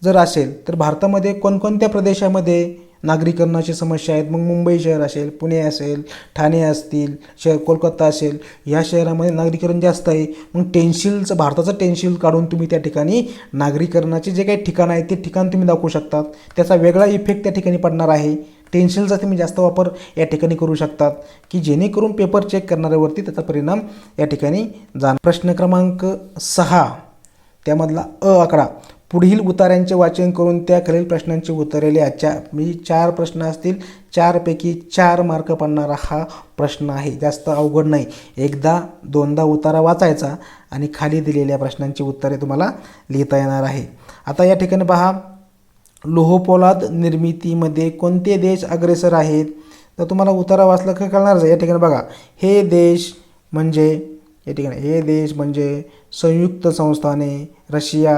जर असेल तर भारतामध्ये कोणकोणत्या प्रदेशामध्ये नागरीकरणाची समस्या आहेत. मग मुंबई शहर असेल, पुणे असेल, ठाणे असतील, कोलकाता असेल, ह्या शहरामध्ये नागरीकरण जास्त आहे. मग टेन्सिलचं, भारताचं टेन्सिल काढून तुम्ही त्या ठिकाणी नागरीकरणाचे जे काही ठिकाण आहे ते ठिकाण तुम्ही दाखवू शकतात. त्याचा वेगळा इफेक्ट त्या ठिकाणी पडणार आहे. टेन्सिलचा तुम्ही जास्त वापर या ठिकाणी करू शकतात की जेणेकरून पेपर चेक करणाऱ्यावरती त्याचा परिणाम या ठिकाणी जाणार. प्रश्न क्रमांक 6 त्यामधला अ आकडा. पुढील उतार्यांचे वाचन करून त्या खालील प्रश्नांची उत्तरे लिहा. मी 4 प्रश्न असतील, 4 पैकी 4 मार्क पडणारा हा प्रश्न आहे. जास्त अवघड नाही. एकदा दोनदा उतारा वाचायचा आणि खाली दिलेल्या प्रश्नांची उत्तरे तुम्हाला लिहिता येणार आहे. आता या ठिकाणी पहा, लोहपोलाद निर्मितीमध्ये कोणते देश अग्रेसर आहेत. तर तुम्हाला उतारा वाचला का कळणारच आहे. या ठिकाणी बघा, हे देश म्हणजे संयुक्त संस्थाने, रशिया,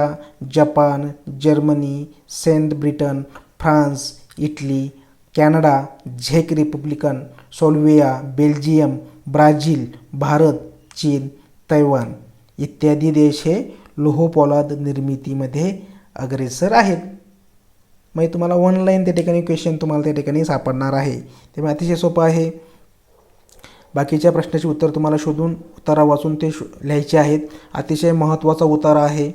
जपान, जर्मनी, सेंट ब्रिटन, फ्रान्स, इटली, कॅनडा, झेक रिपब्लिकन, सोल्विया, बेल्जियम, ब्राझील, भारत, चीन, तैवान इत्यादी देश हे लोहपोलाद निर्मितीमध्ये अग्रेसर आहेत. मग तुम्हाला ऑनलाईन त्या ठिकाणी क्वेश्चन तुम्हाला त्या ठिकाणी सापडणार आहे. त्यामुळे अतिशय सोपं आहे. बाकीच्या प्रश्नाचे उत्तर तुम्हाला शोधून उतारा वाचून ते लिहायचे आहेत. अतिशय महत्त्वाचा उतारा आहे.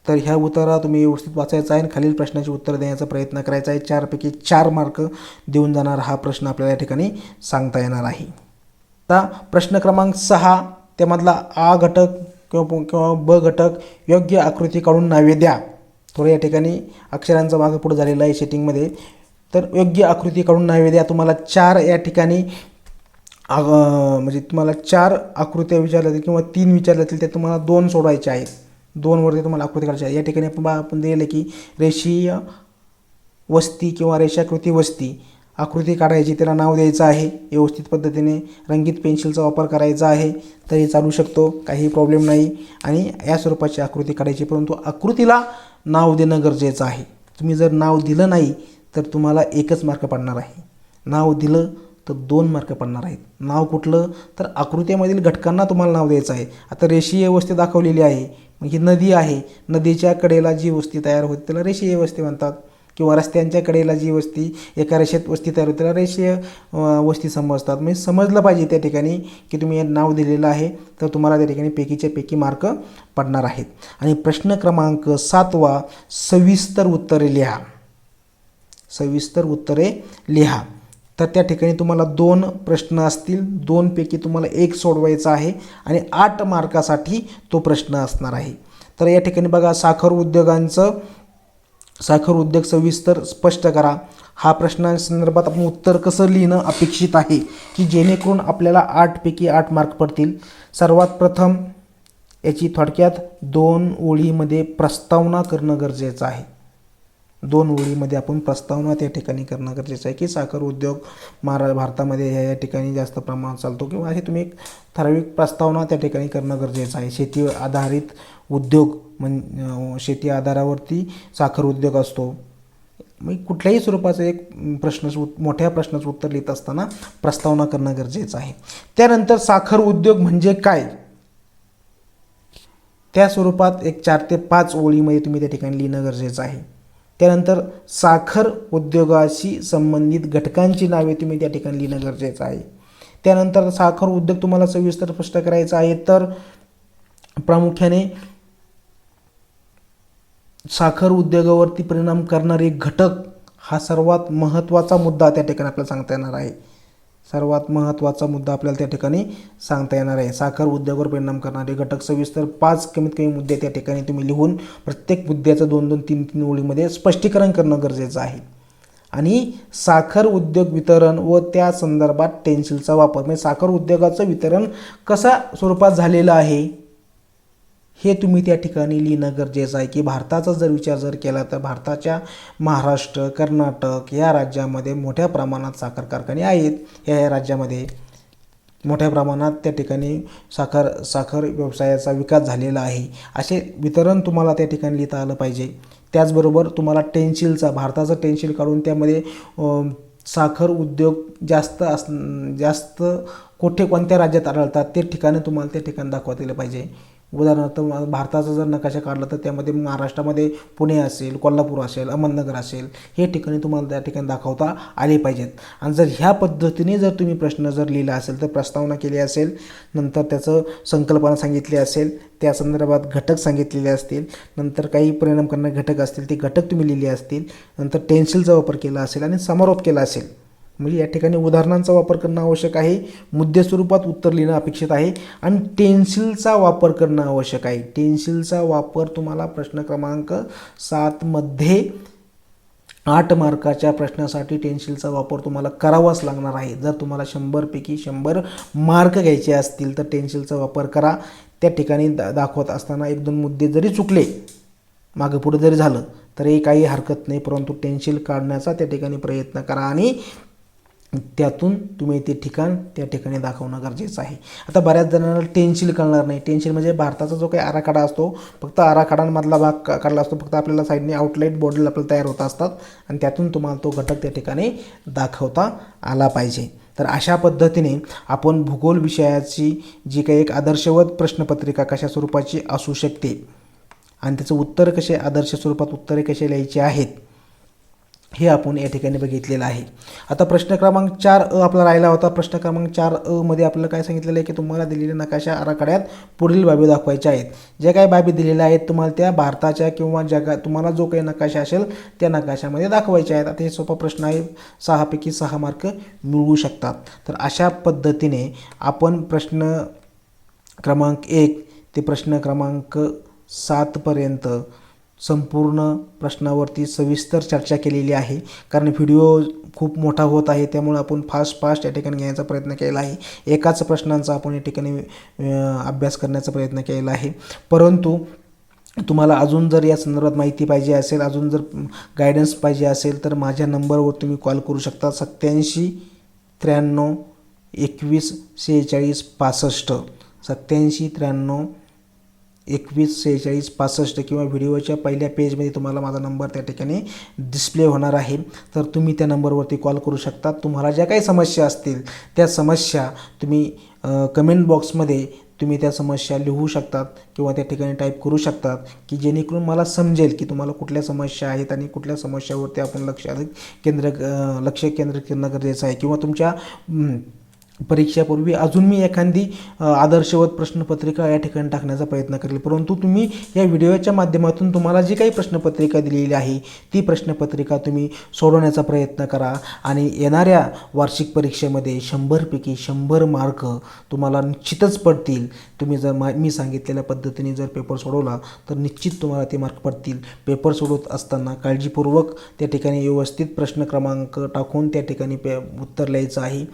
तर ह्या उतारा तुम्ही व्यवस्थित वाचायचा आहे आणि खालील प्रश्नाचे उत्तर देण्याचा प्रयत्न करायचा आहे. 4 पैकी 4 मार्क देऊन जाणार हा प्रश्न आपल्याला या ठिकाणी सांगता येणार आहे. आता प्रश्न क्रमांक 6 त्यामधला आ घटक किंवा ब घटक योग्य आकृती काढून नावे द्या. थोडं या ठिकाणी अक्षरांचा मागं पुढं झालेला आहे सेटिंगमध्ये. तर योग्य आकृती काढून नावे द्या. तुम्हाला 4 या ठिकाणी म्हणजे तुम्हाला 4 आकृत्या विचारल्या जातील किंवा 3 विचारल्या जातील. त्या तुम्हाला 2 सोडवायचे आहेत. 2वरती तुम्हाला आकृती काढायची आहे. या ठिकाणी आपण दिलेलं की रेषीय वस्ती किंवा रेषाकृती वस्ती आकृती काढायची, त्याला नाव द्यायचं आहे. व्यवस्थित पद्धतीने रंगीत पेन्सिलचा वापर करायचा आहे तरी चालू शकतो, काही प्रॉब्लेम नाही. आणि या स्वरूपाची आकृती काढायची, परंतु आकृतीला नाव देणं गरजेचं आहे. तुम्ही जर नाव दिलं नाही तर तुम्हाला 1च मार्क पडणार आहे. नाव दिलं तर 2 मार्क पडणार आहेत. नाव कुठलं तर आकृतीमधील घटकांना तुम्हाला नाव द्यायचं आहे. आता रेषीय वस्ती दाखवलेली आहे, मग ही नदी आहे. नदीच्या कडेला जी वस्ती तयार होते त्याला रेषीय वस्ती म्हणतात. किंवा रस्त्यांच्या कडेला जी वस्ती एका रेषेत वस्ती तयार होते त्याला रेषीय वस्ती समजतात. म्हणजे समजलं पाहिजे त्या ठिकाणी की तुम्ही हे नाव दिलेलं आहे तर तुम्हाला त्या ठिकाणी पैकीच्या पैकी मार्क पडणार आहेत. आणि प्रश्न क्रमांक 7 सविस्तर उत्तरे लिहा. सविस्तर उत्तरे लिहा. तर त्या ठिकाणी तुम्हाला 2 प्रश्न असतील, 2 पैकी तुम्हाला 1 सोडवायचा आहे आणि 8 मार्कासाठी तो प्रश्न असणार आहे. तर या ठिकाणी बघा, साखर उद्योग सविस्तर स्पष्ट करा. हा प्रश्नांसंदर्भात आपण उत्तर कसं लिहिणं अपेक्षित आहे की जेणेकरून आपल्याला 8 पैकी 8 मार्क पडतील. सर्वात प्रथम याची थोडक्यात 2 ओळीमध्ये प्रस्तावना करणं गरजेचं आहे. 2 ओळीमध्ये आपण प्रस्तावना त्या ठिकाणी करणं गरजेचं आहे की साखर उद्योग भारतामध्ये या ठिकाणी जास्त प्रमाणात चालतो किंवा असे तुम्ही एक ठराविक प्रस्तावना त्या ठिकाणी करणं गरजेचं आहे. शेती आधारित उद्योग शेती आधारावरती साखर उद्योग असतो. मग कुठल्याही स्वरूपाचं एक मोठ्या प्रश्नाचं उत्तर लिहित असताना प्रस्तावना करणं गरजेचं आहे. त्यानंतर साखर उद्योग म्हणजे काय त्या स्वरूपात एक 4 ते 5 ओळीमध्ये तुम्ही त्या ठिकाणी लिहिणं गरजेचं आहे. त्यानंतर साखर उद्योगाशी संबंधित घटकांची नावे तुम्ही त्या ठिकाणी लिहिणं गरजेचं आहे. त्यानंतर साखर उद्योग तुम्हाला सविस्तर स्पष्ट करायचा आहे तर प्रामुख्याने साखर उद्योगावरती परिणाम करणारे घटक हा सर्वात महत्त्वाचा मुद्दा त्या ठिकाणी आपल्याला सांगता येणार आहे. सर्वात महत्त्वाचा मुद्दा आपल्याला त्या ठिकाणी सांगता येणार आहे. साखर उद्योगावर परिणाम करणारे घटक सविस्तर 5 कमीत कमी मुद्दे त्या ठिकाणी तुम्ही लिहून प्रत्येक मुद्द्याचं 2-2, 3-3 ओळीमध्ये स्पष्टीकरण करणं गरजेचं आहे. आणि साखर उद्योग वितरण व त्या संदर्भात टेन्सिलचा वापर, म्हणजे साखर उद्योगाचं वितरण कशा स्वरूपात झालेलं आहे हे तुम्ही त्या ठिकाणी लिहिणं गरजेचं आहे. की भारताचा जर विचार जर केला तर भारताच्या महाराष्ट्र, कर्नाटक या राज्यामध्ये मोठ्या प्रमाणात साखर कारखाने आहेत. या राज्यामध्ये मोठ्या प्रमाणात त्या ठिकाणी साखर व्यवसायाचा विकास झालेला आहे. असे वितरण तुम्हाला त्या ठिकाणी लिहिता आलं पाहिजे. त्याचबरोबर तुम्हाला टेन्सिलचा, भारताचं टेन्सिल काढून त्यामध्ये साखर उद्योग जास्त कोणत्या राज्यात आढळतात ते ठिकाणं तुम्हाला त्या ठिकाणी दाखवता दिलं पाहिजे. उदाहरणार्थ भारताचा जर नकाशा काढला तर त्यामध्ये महाराष्ट्रामध्ये पुणे असेल, कोल्हापूर असेल, अहमदनगर असेल, हे ठिकाणी तुम्हाला त्या ठिकाणी दाखवता आले पाहिजेत. आणि जर ह्या पद्धतीने जर तुम्ही प्रश्न जर लिहिला असेल तर प्रस्तावना केली असेल, नंतर त्याचं संकल्पना सांगितली असेल, त्या संदर्भात घटक सांगितलेले असतील, नंतर काही परिणाम करणारे घटक असतील ते घटक तुम्ही लिहिले असतील, नंतर टेन्सिलचा वापर केला असेल आणि समारोप केला असेल. म्हणजे या ठिकाणी उदाहरणांचा वापर करणं आवश्यक आहे, मुद्दे स्वरूपात उत्तर लिहिणं अपेक्षित आहे आणि टेन्सिलचा वापर करणं आवश्यक आहे. टेन्सिलचा वापर तुम्हाला प्रश्न क्रमांक 7 मध्ये 8 मार्काच्या प्रश्नासाठी टेन्सिलचा वापर तुम्हाला करावाच लागणार आहे. जर तुम्हाला 100 पैकी 100 मार्क घ्यायचे असतील तर टेन्सिलचा वापर करा. त्या ठिकाणी दाखवत असताना 1-2 मुद्दे जरी चुकले, मागं पुढे जरी झालं तरी काही हरकत नाही, परंतु टेन्सिल काढण्याचा त्या ठिकाणी प्रयत्न करा आणि त्यातून तुम्ही ते ठिकाण त्या ठिकाणी दाखवणं गरजेचं आहे. आता बऱ्याच जणांना टेन्सिल कळणार नाही. टेन्सिल म्हणजे भारताचा जो काही आराखडा असतो, फक्त आराखडांमधला भाग काढला असतो, फक्त आपल्याला साईडने आउटलाईन बॉर्डर आपल्याला तयार होत असतात आणि त्यातून तुम्हाला तो घटक त्या ठिकाणी दाखवता आला पाहिजे. तर अशा पद्धतीने आपण भूगोल विषयाची जी काही एक आदर्शवत प्रश्नपत्रिका कशा स्वरूपाची असू शकते आणि त्याचं उत्तर कसे, आदर्श स्वरूपात उत्तरे कसे लिहायची आहेत हे आपण या ठिकाणी बघितलेलं आहे. आता प्रश्न क्रमांक 4 आपला राहिला होता. प्रश्न क्रमांक 4 मध्ये आपल्याला काय सांगितलेलं आहे की तुम्हाला दिलेल्या नकाशा आराखड्यात पुढील बाबी दाखवायच्या आहेत. ज्या काही बाबी दिलेल्या आहेत तुम्हाला त्या भारताच्या किंवा जगात तुम्हाला जो काही नकाशा असेल त्या नकाशामध्ये दाखवायच्या आहेत. आता हे सोपा प्रश्न आहे, 6 पैकी 6 मार्क मिळवू शकतात. तर अशा पद्धतीने आपण प्रश्न क्रमांक 1 ते प्रश्न क्रमांक 7 पर्यंत संपूर्ण प्रश्नावरती सविस्तर चर्चा केलेली आहे. कारण व्हिडिओ खूप मोठा होत आहे त्यामुळे आपण फास्ट या ठिकाणी घ्यायचा प्रयत्न केला आहे. एकाच प्रश्नांचा आपण या ठिकाणी अभ्यास करण्याचा प्रयत्न केला आहे. परंतु तुम्हाला अजून जर या संदर्भात माहिती पाहिजे असेल, अजून जर गायडन्स पाहिजे असेल तर माझ्या नंबरवर तुम्ही कॉल करू शकता. 87 93 21 46 65 87 93 21 46 65 किंवा व्हिडिओच्या पहिल्या पेजमध्ये तुम्हाला माझा नंबर त्या ठिकाणी डिस्प्ले होणार आहे. तर तुम्ही त्या नंबरवरती कॉल करू शकता. तुम्हाला ज्या काही समस्या असतील त्या समस्या तुम्ही कमेंट बॉक्समध्ये तुम्ही त्या समस्या लिहू शकतात किंवा त्या ठिकाणी टाईप करू शकतात की जेणेकरून मला समजेल की तुम्हाला कुठल्या समस्या आहेत आणि कुठल्या समस्यावरती आपण लक्ष केंद्रित करणं गरजेचं आहे. किंवा तुमच्या परीक्षेपूर्वी अजून मी एखादी आदर्शवत प्रश्नपत्रिका या ठिकाणी टाकण्याचा प्रयत्न करेल. परंतु तुम्ही या व्हिडिओच्या माध्यमातून तुम्हाला जी काही प्रश्नपत्रिका दिलेली आहे ती प्रश्नपत्रिका तुम्ही सोडवण्याचा प्रयत्न करा आणि येणाऱ्या वार्षिक परीक्षेमध्ये 100 पैकी 100 मार्क तुम्हाला निश्चितच पडतील. तुम्ही जर मी सांगितलेल्या पद्धतीने जर पेपर सोडवला तर निश्चित तुम्हाला ते मार्क पडतील. पेपर सोडवत असताना काळजीपूर्वक त्या ठिकाणी व्यवस्थित प्रश्न क्रमांक टाकून त्या ठिकाणी उत्तर लिहायचं आहे.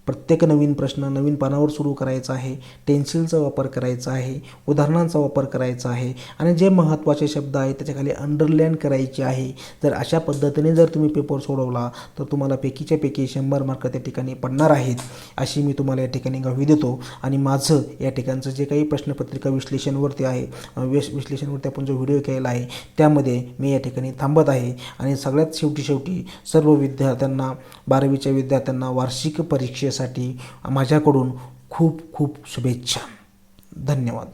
प्रत्येक नवीन प्रश्न नवीन पानावर सुरू करायचा आहे. टेन्सिलचा वापर करायचा आहे, उदाहरणांचा वापर करायचा आहे आणि जे महत्त्वाचे शब्द आहेत त्याच्याखाली अंडरलाईन करायचे आहे. जर अशा पद्धतीने जर तुम्ही पेपर सोडवला तर तुम्हाला पैकीच्या पैकी 100 मार्क त्या ठिकाणी पडणार आहेत अशी मी तुम्हाला या ठिकाणी ग्वाही देतो. आणि माझं या ठिकाणचं जे काही प्रश्नपत्रिका विश्लेषणवरती आहे, विश्लेषणवरती आपण जो व्हिडिओ केलेला आहे त्यामध्ये मी या ठिकाणी थांबत आहे. आणि सगळ्यात शेवटी सर्व विद्यार्थ्यांना, 12वीच्या विद्यार्थ्यांना वार्षिक परीक्षेसाठी माझ्याकडून खूप खूप शुभेच्छा. धन्यवाद.